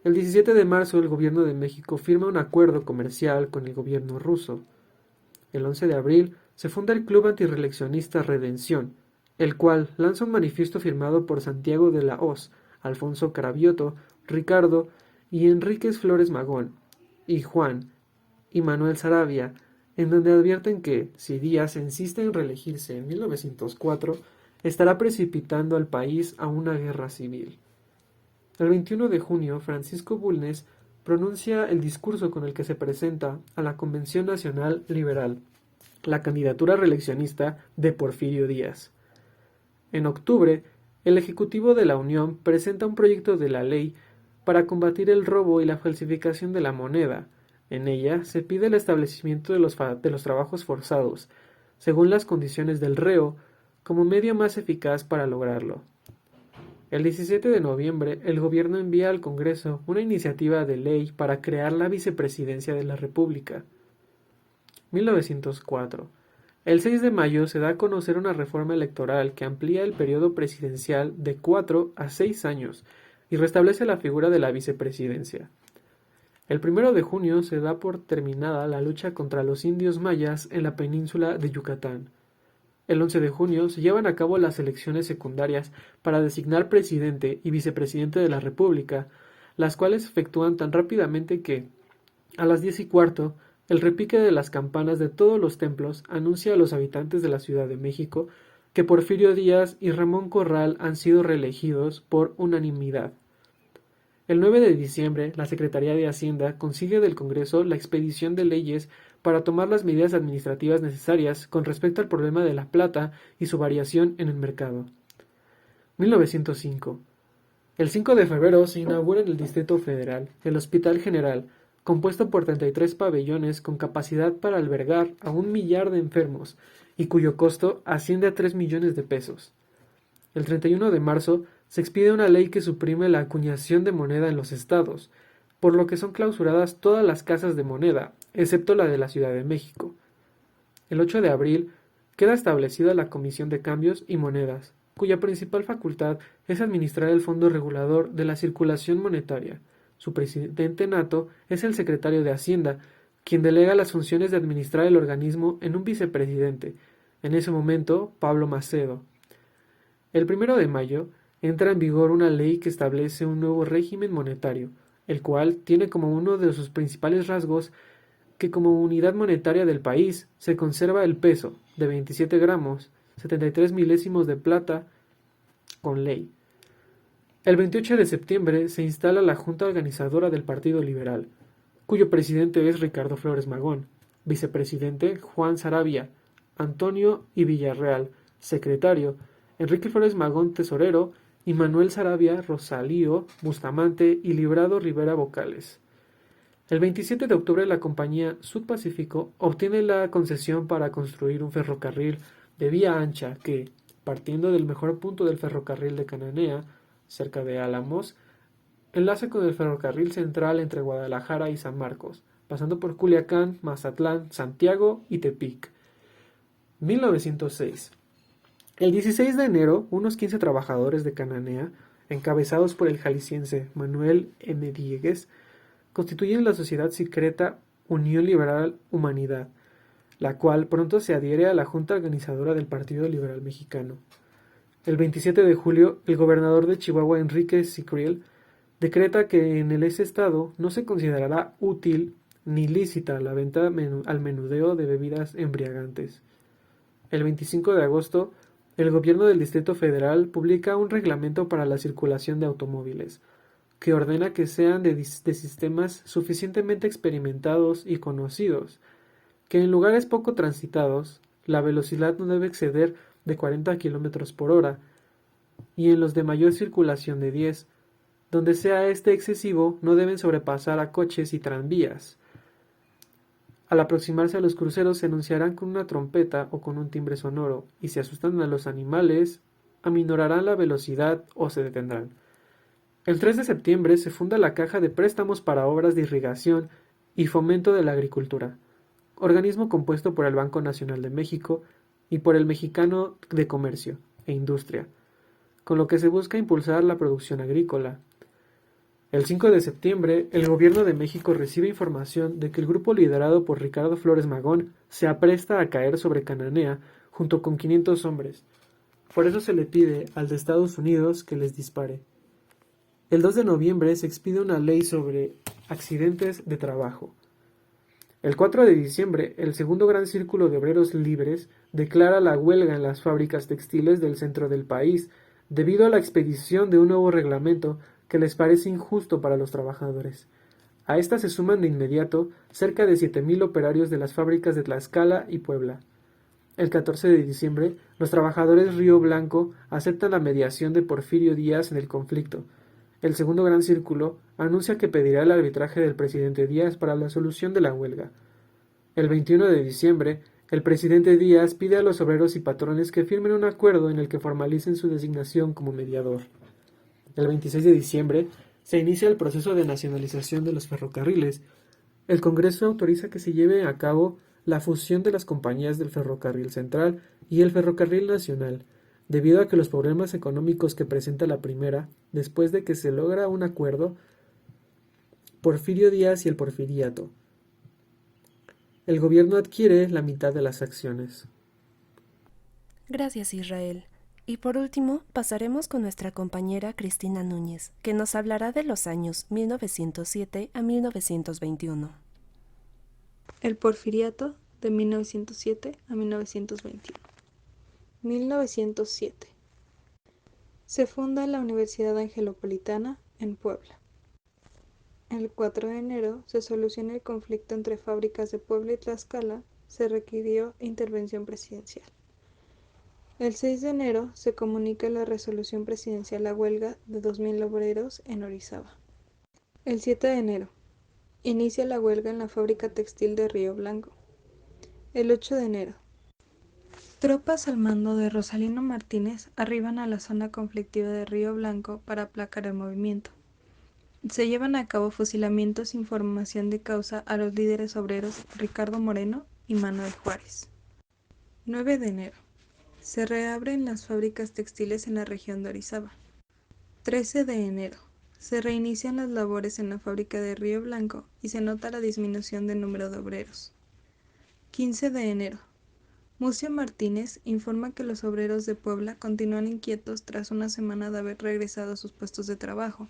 El 17 de marzo, el gobierno de México firma un acuerdo comercial con el gobierno ruso. El 11 de abril se funda el Club Antirreeleccionista Redención, el cual lanza un manifiesto firmado por Santiago de la Hoz, Alfonso Cravioto, Ricardo y Enríquez Flores Magón, y Juan y Manuel Saravia, en donde advierten que, si Díaz insiste en reelegirse en 1904, estará precipitando al país a una guerra civil. El 21 de junio, Francisco Bulnes pronuncia el discurso con el que se presenta a la Convención Nacional Liberal la candidatura reeleccionista de Porfirio Díaz. En octubre, el Ejecutivo de la Unión presenta un proyecto de la ley para combatir el robo y la falsificación de la moneda. En ella se pide el establecimiento de los trabajos forzados, según las condiciones del reo, como medio más eficaz para lograrlo. El 17 de noviembre, el gobierno envía al Congreso una iniciativa de ley para crear la Vicepresidencia de la República. 1904. El 6 de mayo se da a conocer una reforma electoral que amplía el periodo presidencial de 4 a 6 años y restablece la figura de la vicepresidencia. El 1 de junio se da por terminada la lucha contra los indios mayas en la península de Yucatán. El 11 de junio se llevan a cabo las elecciones secundarias para designar presidente y vicepresidente de la República, las cuales se efectúan tan rápidamente que, a las 10:15, el repique de las campanas de todos los templos anuncia a los habitantes de la Ciudad de México que Porfirio Díaz y Ramón Corral han sido reelegidos por unanimidad. El 9 de diciembre, la Secretaría de Hacienda consigue del Congreso la expedición de leyes para tomar las medidas administrativas necesarias con respecto al problema de la plata y su variación en el mercado. 1905. El 5 de febrero se inaugura en el Distrito Federal el Hospital General, compuesto por 33 pabellones con capacidad para albergar a 1 millar de enfermos y cuyo costo asciende a 3 millones de pesos. El 31 de marzo se expide una ley que suprime la acuñación de moneda en los estados, por lo que son clausuradas todas las casas de moneda, excepto la de la Ciudad de México. El 8 de abril queda establecida la Comisión de Cambios y Monedas, cuya principal facultad es administrar el Fondo Regulador de la Circulación Monetaria. Su presidente nato es el secretario de Hacienda, quien delega las funciones de administrar el organismo en un vicepresidente, en ese momento Pablo Macedo. El 1 de mayo entra en vigor una ley que establece un nuevo régimen monetario, el cual tiene como uno de sus principales rasgos que como unidad monetaria del país se conserva el peso de 27 gramos, 73 milésimos de plata, con ley. El 28 de septiembre se instala la Junta Organizadora del Partido Liberal, cuyo presidente es Ricardo Flores Magón, vicepresidente Juan Saravia, Antonio y Villarreal, secretario, Enrique Flores Magón, tesorero, y Manuel Saravia, Rosalío, Bustamante y Librado Rivera, vocales. El 27 de octubre la compañía Sud Pacífico obtiene la concesión para construir un ferrocarril de vía ancha que, partiendo del mejor punto del ferrocarril de Cananea, cerca de Álamos, enlace con el ferrocarril central entre Guadalajara y San Marcos, pasando por Culiacán, Mazatlán, Santiago y Tepic. 1906. El 16 de enero, unos 15 trabajadores de Cananea, encabezados por el jalisciense Manuel M. Diegues, constituyen la sociedad secreta Unión Liberal Humanidad, la cual pronto se adhiere a la Junta Organizadora del Partido Liberal Mexicano. El 27 de julio, el gobernador de Chihuahua, Enrique Sicriel, decreta que en ese estado no se considerará útil ni lícita la venta al menudeo de bebidas embriagantes. El 25 de agosto, el gobierno del Distrito Federal publica un reglamento para la circulación de automóviles, que ordena que sean de sistemas suficientemente experimentados y conocidos, que en lugares poco transitados la velocidad no debe exceder de 40 km por hora, y en los de mayor circulación de 10, donde sea este excesivo no deben sobrepasar a coches y tranvías. Al aproximarse a los cruceros se anunciarán con una trompeta o con un timbre sonoro, y si asustan a los animales, aminorarán la velocidad o se detendrán. El 3 de septiembre se funda la Caja de Préstamos para Obras de Irrigación y Fomento de la Agricultura, organismo compuesto por el Banco Nacional de México y por el Mexicano de Comercio e Industria, con lo que se busca impulsar la producción agrícola. El 5 de septiembre, el Gobierno de México recibe información de que el grupo liderado por Ricardo Flores Magón se apresta a caer sobre Cananea junto con 500 hombres. Por eso se le pide al de Estados Unidos que les dispare. El 2 de noviembre se expide una ley sobre accidentes de trabajo. El 4 de diciembre, el segundo gran círculo de obreros libres declara la huelga en las fábricas textiles del centro del país debido a la expedición de un nuevo reglamento que les parece injusto para los trabajadores. A esta se suman de inmediato cerca de 7,000 operarios de las fábricas de Tlaxcala y Puebla. El 14 de diciembre, los trabajadores Río Blanco aceptan la mediación de Porfirio Díaz en el conflicto. El segundo gran círculo anuncia que pedirá el arbitraje del presidente Díaz para la solución de la huelga. El 21 de diciembre, el presidente Díaz pide a los obreros y patrones que firmen un acuerdo en el que formalicen su designación como mediador. El 26 de diciembre se inicia el proceso de nacionalización de los ferrocarriles. El Congreso autoriza que se lleve a cabo la fusión de las compañías del Ferrocarril Central y el Ferrocarril Nacional, debido a que los problemas económicos que presenta la primera, después de que se logra un acuerdo, Porfirio Díaz y el Porfiriato. El gobierno adquiere la mitad de las acciones. Gracias, Israel. Y por último, pasaremos con nuestra compañera Cristina Núñez, que nos hablará de los años 1907 a 1921. El Porfiriato de 1907 a 1921. 1907. Se funda la Universidad Angelopolitana en Puebla. El 4 de enero se soluciona el conflicto entre fábricas de Puebla y Tlaxcala, se requirió intervención presidencial. El 6 de enero se comunica la resolución presidencial a huelga de 2.000 obreros en Orizaba. El 7 de enero inicia la huelga en la fábrica textil de Río Blanco. El 8 de enero tropas al mando de Rosalino Martínez arriban a la zona conflictiva de Río Blanco para aplacar el movimiento. Se llevan a cabo fusilamientos sin formación de causa a los líderes obreros Ricardo Moreno y Manuel Juárez. 9 de enero. Se reabren las fábricas textiles en la región de Orizaba. 13 de enero. Se reinician las labores en la fábrica de Río Blanco y se nota la disminución del número de obreros. 15 de enero. Mucio Martínez informa que los obreros de Puebla continúan inquietos tras una semana de haber regresado a sus puestos de trabajo.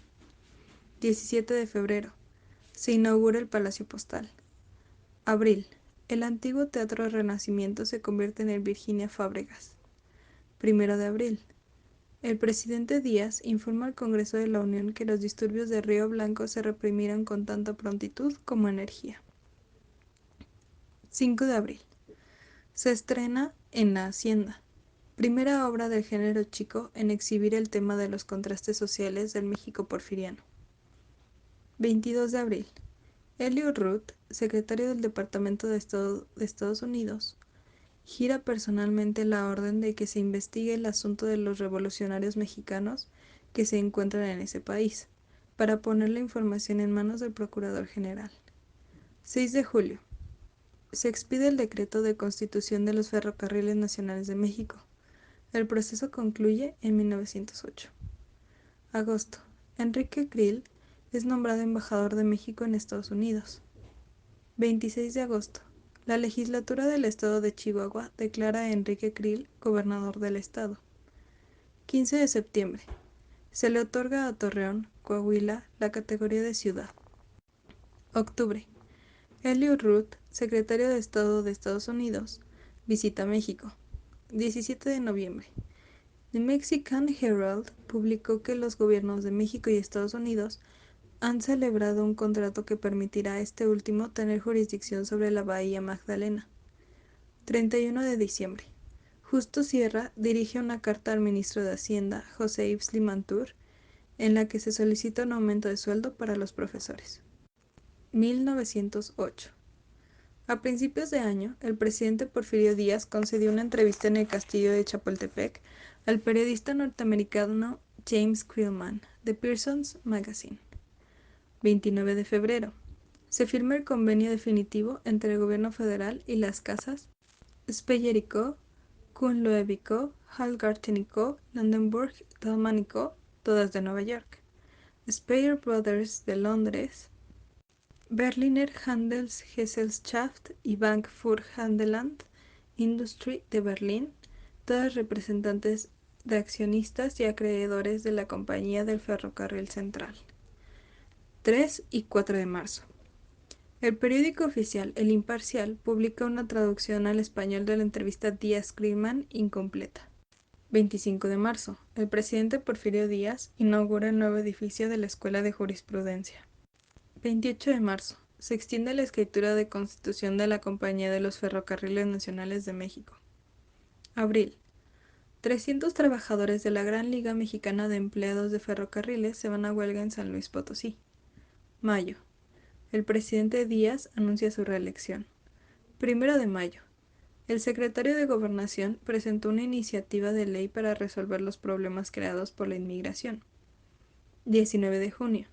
17 de febrero. Se inaugura el Palacio Postal. Abril. El antiguo Teatro Renacimiento se convierte en el Virginia Fábregas. 1 de abril. El presidente Díaz informa al Congreso de la Unión que los disturbios de Río Blanco se reprimirán con tanta prontitud como energía. 5 de abril. Se estrena En la Hacienda, primera obra del género chico en exhibir el tema de los contrastes sociales del México porfiriano. 22 de abril. Eliot Root, secretario del Departamento de Estado de Estados Unidos, gira personalmente la orden de que se investigue el asunto de los revolucionarios mexicanos que se encuentran en ese país, para poner la información en manos del Procurador General. 6 de julio. Se expide el decreto de constitución de los Ferrocarriles Nacionales de México. El proceso concluye en 1908. Agosto. Enrique Krill es nombrado embajador de México en Estados Unidos. 26 de agosto. La legislatura del estado de Chihuahua declara a Enrique Krill gobernador del estado. 15 de septiembre. Se le otorga a Torreón, Coahuila, la categoría de ciudad. Octubre. Eliot Root, secretario de Estado de Estados Unidos, visita México. 17 de noviembre. The Mexican Herald publicó que los gobiernos de México y Estados Unidos han celebrado un contrato que permitirá a este último tener jurisdicción sobre la Bahía Magdalena. 31 de diciembre. Justo Sierra dirige una carta al ministro de Hacienda, José Yves Limantour, en la que se solicita un aumento de sueldo para los profesores. 1908. A principios de año, el presidente Porfirio Díaz concedió una entrevista en el castillo de Chapultepec al periodista norteamericano James Creelman, de Pearson's Magazine. 29 de febrero. Se firma el convenio definitivo entre el gobierno federal y las casas Speyer & Co., Kuhn Loeb & Co., Hallgarten & Co., Landenburg, Thalmann & Co., todas de Nueva York, Speyer Brothers de Londres, Berliner Handelsgesellschaft y Bank für Handel Industrie de Berlín, todas representantes de accionistas y acreedores de la Compañía del Ferrocarril Central. 3 y 4 de marzo. El periódico oficial El Imparcial publica una traducción al español de la entrevista Díaz-Creelman incompleta. 25 de marzo. El presidente Porfirio Díaz inaugura el nuevo edificio de la Escuela de Jurisprudencia. 28 de marzo. Se extiende la escritura de constitución de la Compañía de los Ferrocarriles Nacionales de México. Abril. 300 trabajadores de la Gran Liga Mexicana de Empleados de Ferrocarriles se van a huelga en San Luis Potosí. Mayo. El presidente Díaz anuncia su reelección. 1 de mayo. El secretario de Gobernación presentó una iniciativa de ley para resolver los problemas creados por la inmigración. 19 de junio.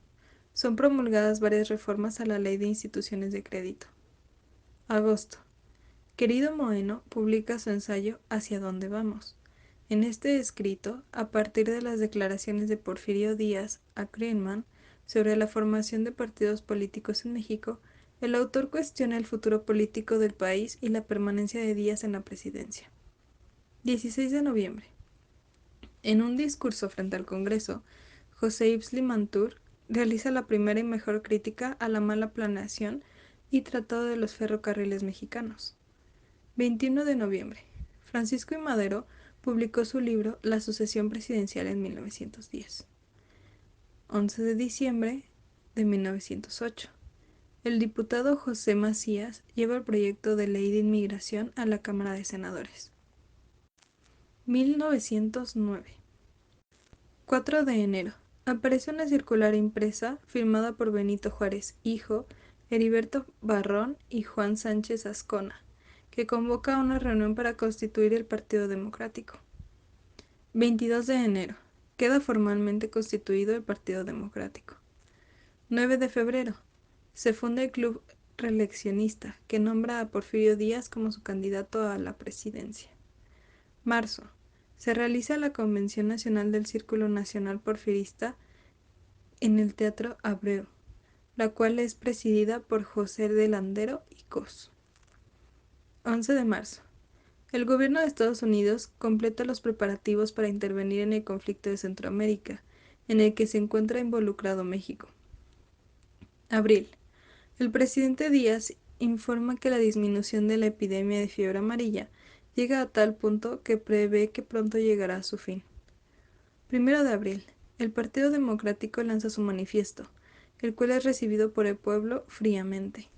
Son promulgadas varias reformas a la Ley de Instituciones de Crédito. Agosto. Querido Moeno publica su ensayo ¿Hacia dónde vamos? En este escrito, a partir de las declaraciones de Porfirio Díaz a Creelman sobre la formación de partidos políticos en México, el autor cuestiona el futuro político del país y la permanencia de Díaz en la presidencia. 16 de noviembre. En un discurso frente al Congreso, José Yves Limantour realiza la primera y mejor crítica a la mala planeación y tratado de los ferrocarriles mexicanos. 21 de noviembre. Francisco I. Madero publicó su libro La sucesión presidencial en 1910. 11 de diciembre de 1908. El diputado José Macías lleva el proyecto de ley de inmigración a la Cámara de Senadores. 1909. 4 de enero. Aparece una circular impresa firmada por Benito Juárez hijo, Heriberto Barrón y Juan Sánchez Azcona, que convoca a una reunión para constituir el Partido Democrático. 22 de enero. Queda formalmente constituido el Partido Democrático. 9 de febrero. Se funda el Club Reeleccionista, que nombra a Porfirio Díaz como su candidato a la presidencia. Marzo. Se realiza la Convención Nacional del Círculo Nacional Porfirista en el Teatro Abreu, la cual es presidida por José de Landero y Cos. 11 de marzo. El gobierno de Estados Unidos completa los preparativos para intervenir en el conflicto de Centroamérica, en el que se encuentra involucrado México. Abril. El presidente Díaz informa que la disminución de la epidemia de fiebre amarilla llega a tal punto que prevé que pronto llegará a su fin. 1 de abril. El Partido Democrático lanza su manifiesto, el cual es recibido por el pueblo fríamente.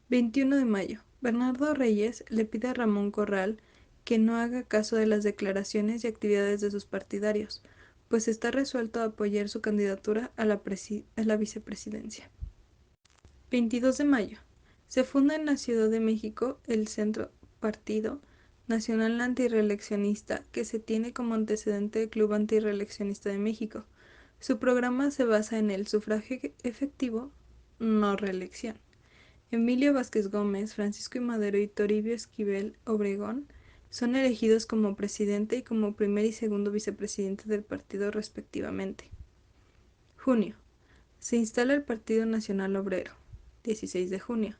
21 de mayo. Bernardo Reyes le pide a Ramón Corral que no haga caso de las declaraciones y actividades de sus partidarios, pues está resuelto a apoyar su candidatura a la vicepresidencia. 22 de mayo. Se funda en la Ciudad de México el Centro Partido Nacional Antirreeleccionista, que se tiene como antecedente el Club Antirreeleccionista de México. Su programa se basa en el sufragio efectivo, no reelección. Emilio Vázquez Gómez, Francisco I. Madero y Toribio Esquivel Obregón son elegidos como presidente y como primer y segundo vicepresidente del partido respectivamente. Junio. Se instala el Partido Nacional Obrero. 16 de junio.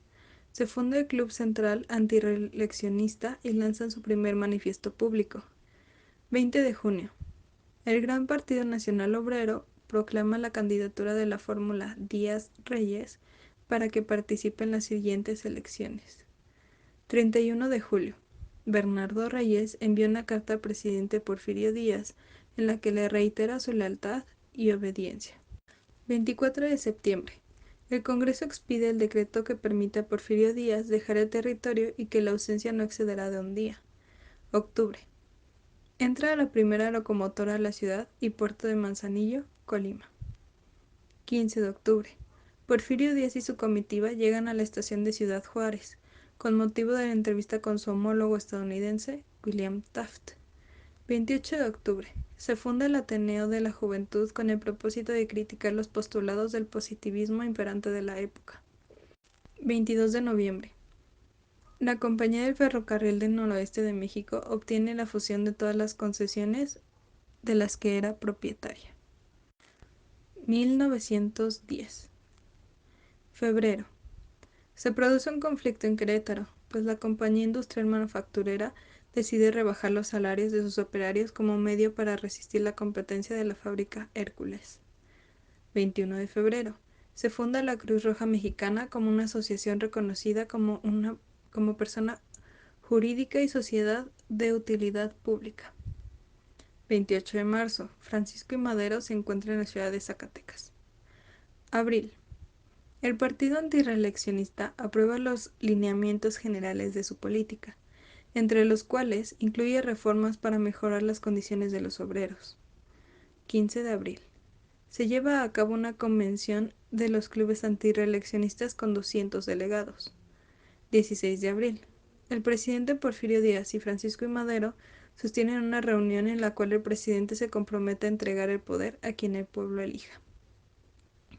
Se funda el Club Central Antirreeleccionista y lanzan su primer manifiesto público. 20 de junio. El Gran Partido Nacional Obrero proclama la candidatura de la fórmula Díaz-Reyes para que participe en las siguientes elecciones. 31 de julio. Bernardo Reyes envía una carta al presidente Porfirio Díaz en la que le reitera su lealtad y obediencia. 24 de septiembre. El Congreso expide el decreto que permite a Porfirio Díaz dejar el territorio y que la ausencia no excederá de un día. Octubre. Entra la primera locomotora a la ciudad y puerto de Manzanillo, Colima. 15 de octubre. Porfirio Díaz y su comitiva llegan a la estación de Ciudad Juárez, con motivo de la entrevista con su homólogo estadounidense, William Taft. 28 de octubre. Se funda el Ateneo de la Juventud con el propósito de criticar los postulados del positivismo imperante de la época. 22 de noviembre. La Compañía del Ferrocarril del Noroeste de México obtiene la fusión de todas las concesiones de las que era propietaria. 1910. Febrero. Se produce un conflicto en Querétaro, pues la compañía industrial manufacturera decide rebajar los salarios de sus operarios como medio para resistir la competencia de la fábrica Hércules. 21 de febrero. Se funda la Cruz Roja Mexicana como una asociación reconocida como persona jurídica y sociedad de utilidad pública. 28 de marzo. Francisco I. Madero se encuentra en la ciudad de Zacatecas. Abril. El Partido Antirreeleccionista aprueba los lineamientos generales de su política, entre los cuales incluye reformas para mejorar las condiciones de los obreros. 15 de abril. Se lleva a cabo una convención de los clubes antirreeleccionistas con 200 delegados. 16 de abril. El presidente Porfirio Díaz y Francisco I. Madero sostienen una reunión en la cual el presidente se compromete a entregar el poder a quien el pueblo elija.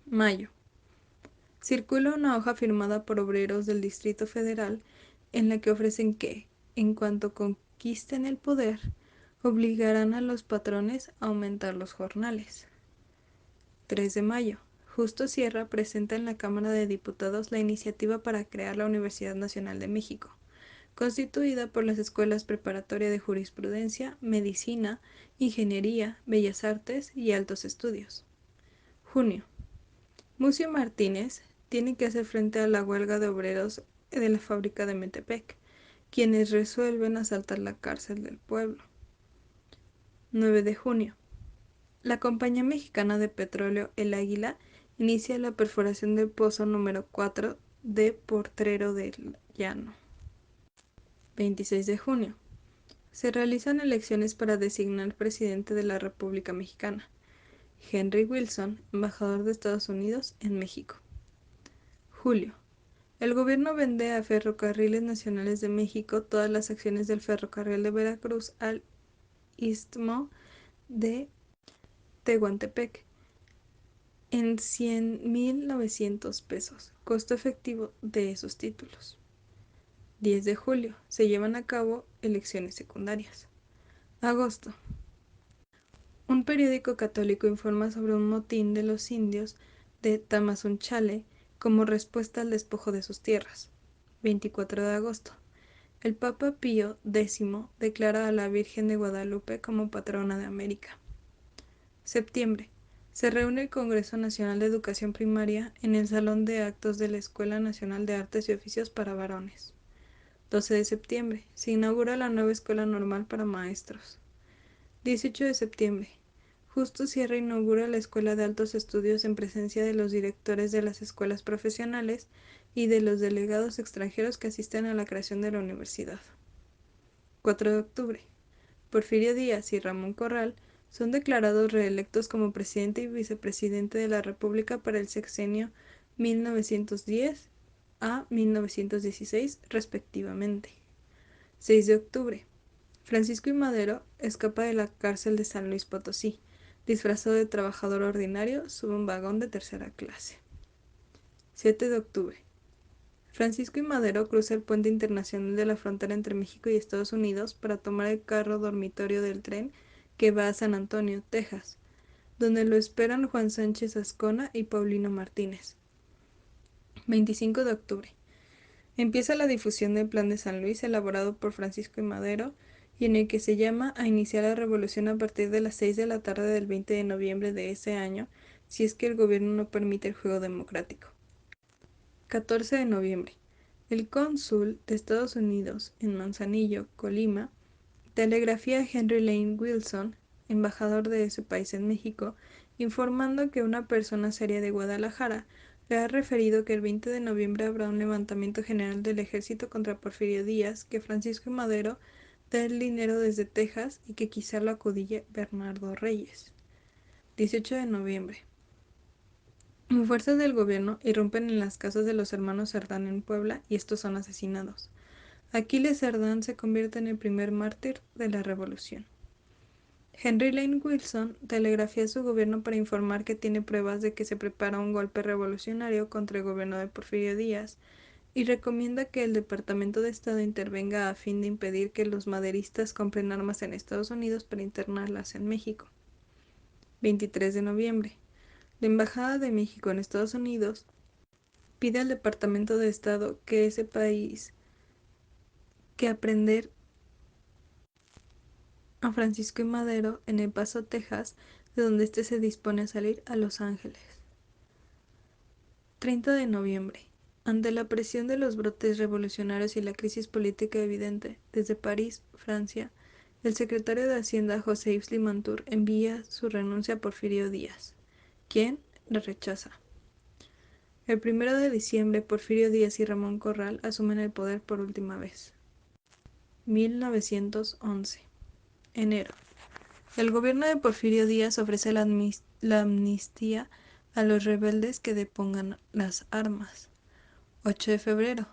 Mayo. Circula una hoja firmada por obreros del Distrito Federal en la que ofrecen que, en cuanto conquisten el poder, obligarán a los patrones a aumentar los jornales. 3 de mayo. Justo Sierra presenta en la Cámara de Diputados la iniciativa para crear la Universidad Nacional de México, constituida por las escuelas preparatoria de Jurisprudencia, Medicina, Ingeniería, Bellas Artes y Altos Estudios. Junio. Mucio Martínez tiene que hacer frente a la huelga de obreros de la fábrica de Metepec, quienes resuelven asaltar la cárcel del pueblo. 9 de junio. La Compañía Mexicana de Petróleo El Águila inicia la perforación del pozo número 4 de Potrero del Llano. 26 de junio. Se realizan elecciones para designar presidente de la República Mexicana. Henry Wilson, embajador de Estados Unidos en México. Julio. El gobierno vende a Ferrocarriles Nacionales de México todas las acciones del ferrocarril de Veracruz al Istmo de Tehuantepec en 100,900 pesos, costo efectivo de esos títulos. 10 de julio. Se llevan a cabo elecciones secundarias. Agosto. Un periódico católico informa sobre un motín de los indios de Tamazunchale como respuesta al despojo de sus tierras. 24 de agosto. El Papa Pío X declara a la Virgen de Guadalupe como patrona de América. Septiembre. Se reúne el Congreso Nacional de Educación Primaria en el Salón de Actos de la Escuela Nacional de Artes y Oficios para Varones. 12 de septiembre. Se inaugura la nueva Escuela Normal para Maestros. 18 de septiembre. Justo Sierra inaugura la Escuela de Altos Estudios en presencia de los directores de las escuelas profesionales y de los delegados extranjeros que asisten a la creación de la universidad. 4 de octubre. Porfirio Díaz y Ramón Corral son declarados reelectos como presidente y vicepresidente de la República para el sexenio 1910 a 1916, respectivamente. 6 de octubre. Francisco I. Madero escapa de la cárcel de San Luis Potosí. Disfrazado de trabajador ordinario, sube un vagón de tercera clase. 7 de octubre. Francisco I. Madero cruza el puente internacional de la frontera entre México y Estados Unidos para tomar el carro dormitorio del tren que va a San Antonio, Texas, donde lo esperan Juan Sánchez Azcona y Paulino Martínez. 25 de octubre. Empieza la difusión del Plan de San Luis elaborado por Francisco I. Madero y en el que se llama a iniciar la revolución a partir de las 6 de la tarde del 20 de noviembre de ese año, si es que el gobierno no permite el juego democrático. 14 de noviembre. El cónsul de Estados Unidos en Manzanillo, Colima, telegrafía a Henry Lane Wilson, embajador de ese país en México, informando que una persona seria de Guadalajara le ha referido que el 20 de noviembre habrá un levantamiento general del ejército contra Porfirio Díaz, que Francisco y Madero da el dinero desde Texas y que quizá lo acudille Bernardo Reyes. 18 de noviembre. Fuerzas del gobierno irrumpen en las casas de los hermanos Cerdán en Puebla y estos son asesinados. Aquiles Cerdán se convierte en el primer mártir de la revolución. Henry Lane Wilson telegrafía a su gobierno para informar que tiene pruebas de que se prepara un golpe revolucionario contra el gobierno de Porfirio Díaz y recomienda que el Departamento de Estado intervenga a fin de impedir que los maderistas compren armas en Estados Unidos para internarlas en México. 23 de noviembre. La Embajada de México en Estados Unidos pide al Departamento de Estado que ese país que aprender a Francisco y Madero en El Paso, Texas, de donde éste se dispone a salir a Los Ángeles. 30 de noviembre. Ante la presión de los brotes revolucionarios y la crisis política evidente, desde París, Francia, el secretario de Hacienda José Yves Limantour envía su renuncia a Porfirio Díaz, quien la rechaza. El 1 de diciembre, Porfirio Díaz y Ramón Corral asumen el poder por última vez. 1911. Enero. El gobierno de Porfirio Díaz ofrece la amnistía a los rebeldes que depongan las armas. 8 de febrero.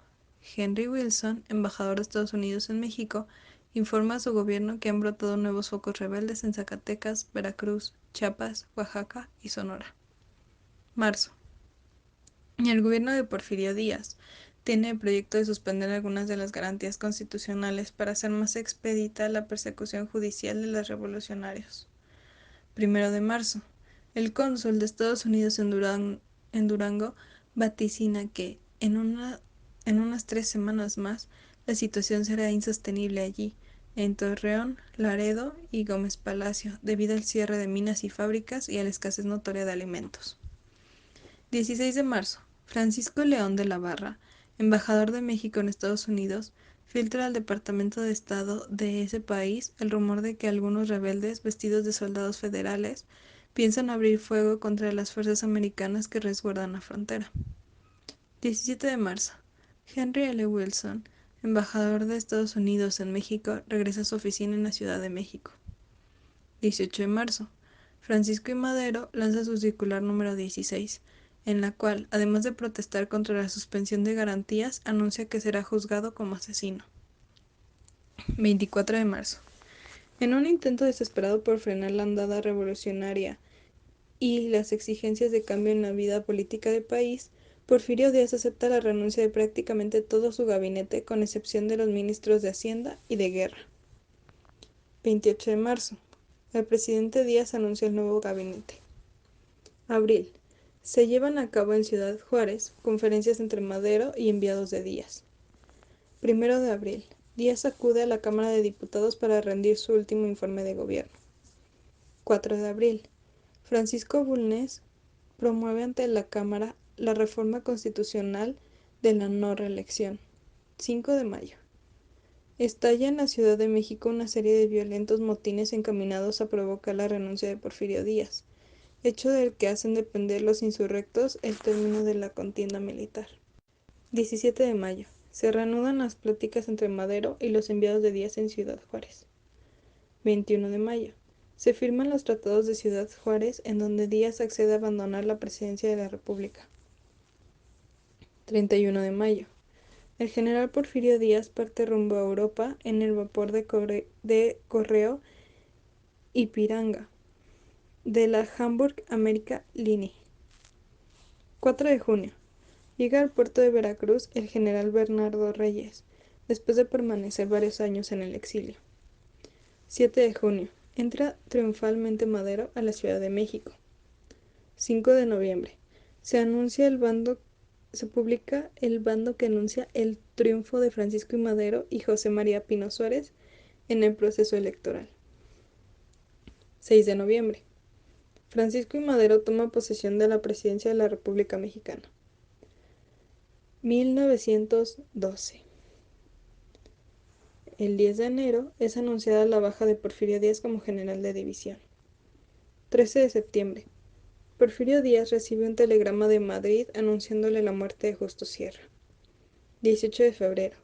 Henry Wilson, embajador de Estados Unidos en México, informa a su gobierno que han brotado nuevos focos rebeldes en Zacatecas, Veracruz, Chiapas, Oaxaca y Sonora. Marzo. El gobierno de Porfirio Díaz tiene el proyecto de suspender algunas de las garantías constitucionales para hacer más expedita la persecución judicial de los revolucionarios. 1 de marzo. El cónsul de Estados Unidos en Durango vaticina que, en unas 3 semanas más, la situación será insostenible allí, en Torreón, Laredo y Gómez Palacio, debido al cierre de minas y fábricas y a la escasez notoria de alimentos. 16 de marzo. Francisco León de la Barra, embajador de México en Estados Unidos, filtra al Departamento de Estado de ese país el rumor de que algunos rebeldes vestidos de soldados federales piensan abrir fuego contra las fuerzas americanas que resguardan la frontera. 17 de marzo. Henry L. Wilson, embajador de Estados Unidos en México, regresa a su oficina en la Ciudad de México. 18 de marzo. Francisco I. Madero lanza su circular número 16, en la cual, además de protestar contra la suspensión de garantías, anuncia que será juzgado como asesino. 24 de marzo. En un intento desesperado por frenar la andada revolucionaria y las exigencias de cambio en la vida política del país, Porfirio Díaz acepta la renuncia de prácticamente todo su gabinete, con excepción de los ministros de Hacienda y de Guerra. 28 de marzo. El presidente Díaz anuncia el nuevo gabinete. Abril. Se llevan a cabo en Ciudad Juárez conferencias entre Madero y enviados de Díaz. 1 de abril. Díaz acude a la Cámara de Diputados para rendir su último informe de gobierno. 4 de abril. Francisco Bulnes promueve ante la Cámara la reforma constitucional de la no reelección. 5 de mayo. Estalla en la Ciudad de México una serie de violentos motines encaminados a provocar la renuncia de Porfirio Díaz, hecho del que hacen depender los insurrectos el término de la contienda militar. 17 de mayo. Se reanudan las pláticas entre Madero y los enviados de Díaz en Ciudad Juárez. 21 de mayo. Se firman los tratados de Ciudad Juárez, en donde Díaz accede a abandonar la presidencia de la República. 31 de mayo. El general Porfirio Díaz parte rumbo a Europa en el vapor de correo Ipiranga, de la Hamburg America Line. 4 de junio. Llega al puerto de Veracruz el general Bernardo Reyes, después de permanecer varios años en el exilio. 7 de junio. Entra triunfalmente Madero a la Ciudad de México. 5 de noviembre. Se publica el bando que anuncia el triunfo de Francisco I. Madero y José María Pino Suárez en el proceso electoral. 6 de noviembre. Francisco I. Madero toma posesión de la presidencia de la República Mexicana. 1912. El 10 de enero es anunciada la baja de Porfirio Díaz como general de división. 13 de septiembre. Porfirio Díaz recibe un telegrama de Madrid anunciándole la muerte de Justo Sierra. 18 de febrero.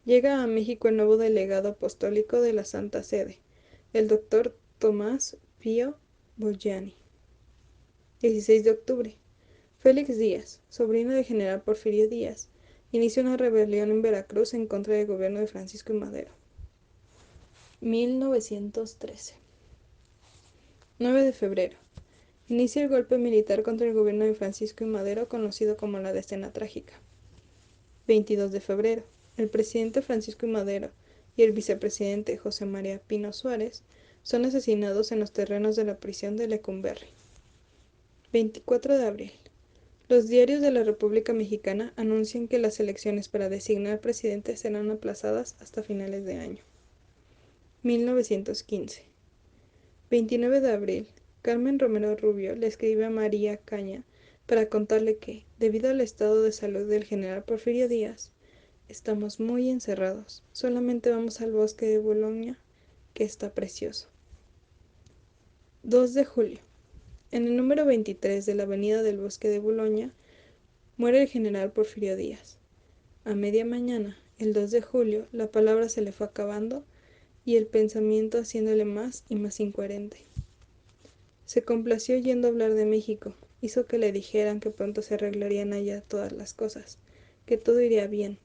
Llega a México el nuevo delegado apostólico de la Santa Sede, el doctor Tomás Pío Bogliani. 16 de octubre. Félix Díaz, sobrino del general Porfirio Díaz, inicia una rebelión en Veracruz en contra del gobierno de Francisco I. Madero. 1913. 9 de febrero. Inicia el golpe militar contra el gobierno de Francisco I. Madero, conocido como la Decena Trágica. 22 de febrero. El presidente Francisco I. Madero y el vicepresidente José María Pino Suárez son asesinados en los terrenos de la prisión de Lecumberri. 24 de abril. Los diarios de la República Mexicana anuncian que las elecciones para designar presidente serán aplazadas hasta finales de año. 1915. 29 de abril. Carmen Romero Rubio le escribe a María Caña para contarle que, debido al estado de salud del general Porfirio Díaz, estamos muy encerrados. Solamente vamos al bosque de Boulogne, que está precioso. 2 de julio. En el número 23 de la avenida del Bosque de Boulogne, muere el general Porfirio Díaz. A media mañana, el 2 de julio, la palabra se le fue acabando y el pensamiento haciéndole más y más incoherente. Se complació yendo a hablar de México, hizo que le dijeran que pronto se arreglarían allá todas las cosas, que todo iría bien.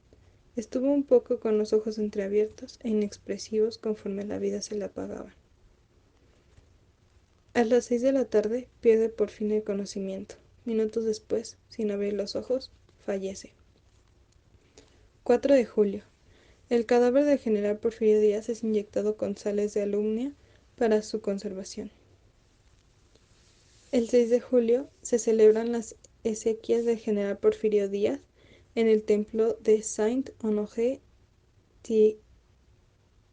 Estuvo un poco con los ojos entreabiertos e inexpresivos conforme la vida se le apagaba. A las 6 de la tarde pierde por fin el conocimiento. Minutos después, sin abrir los ojos, fallece. 4 de julio. El cadáver del general Porfirio Díaz es inyectado con sales de alumnia para su conservación. El 6 de julio se celebran las exequias del general Porfirio Díaz en el templo de Saint-Honoré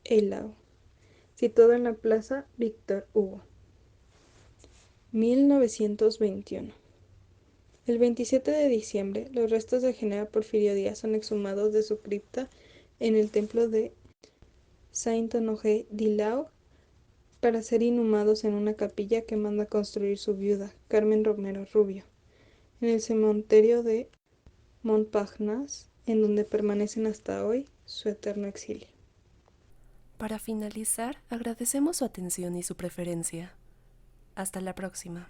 Eylau, situado en la Plaza Víctor Hugo. 1921. El 27 de diciembre, los restos del general Porfirio Díaz son exhumados de su cripta en el templo de Saint-Honoré-d'Eylau para ser inhumados en una capilla que manda construir su viuda, Carmen Romero Rubio, en el cementerio de Montparnasse, en donde permanecen hasta hoy su eterno exilio. Para finalizar, agradecemos su atención y su preferencia. Hasta la próxima.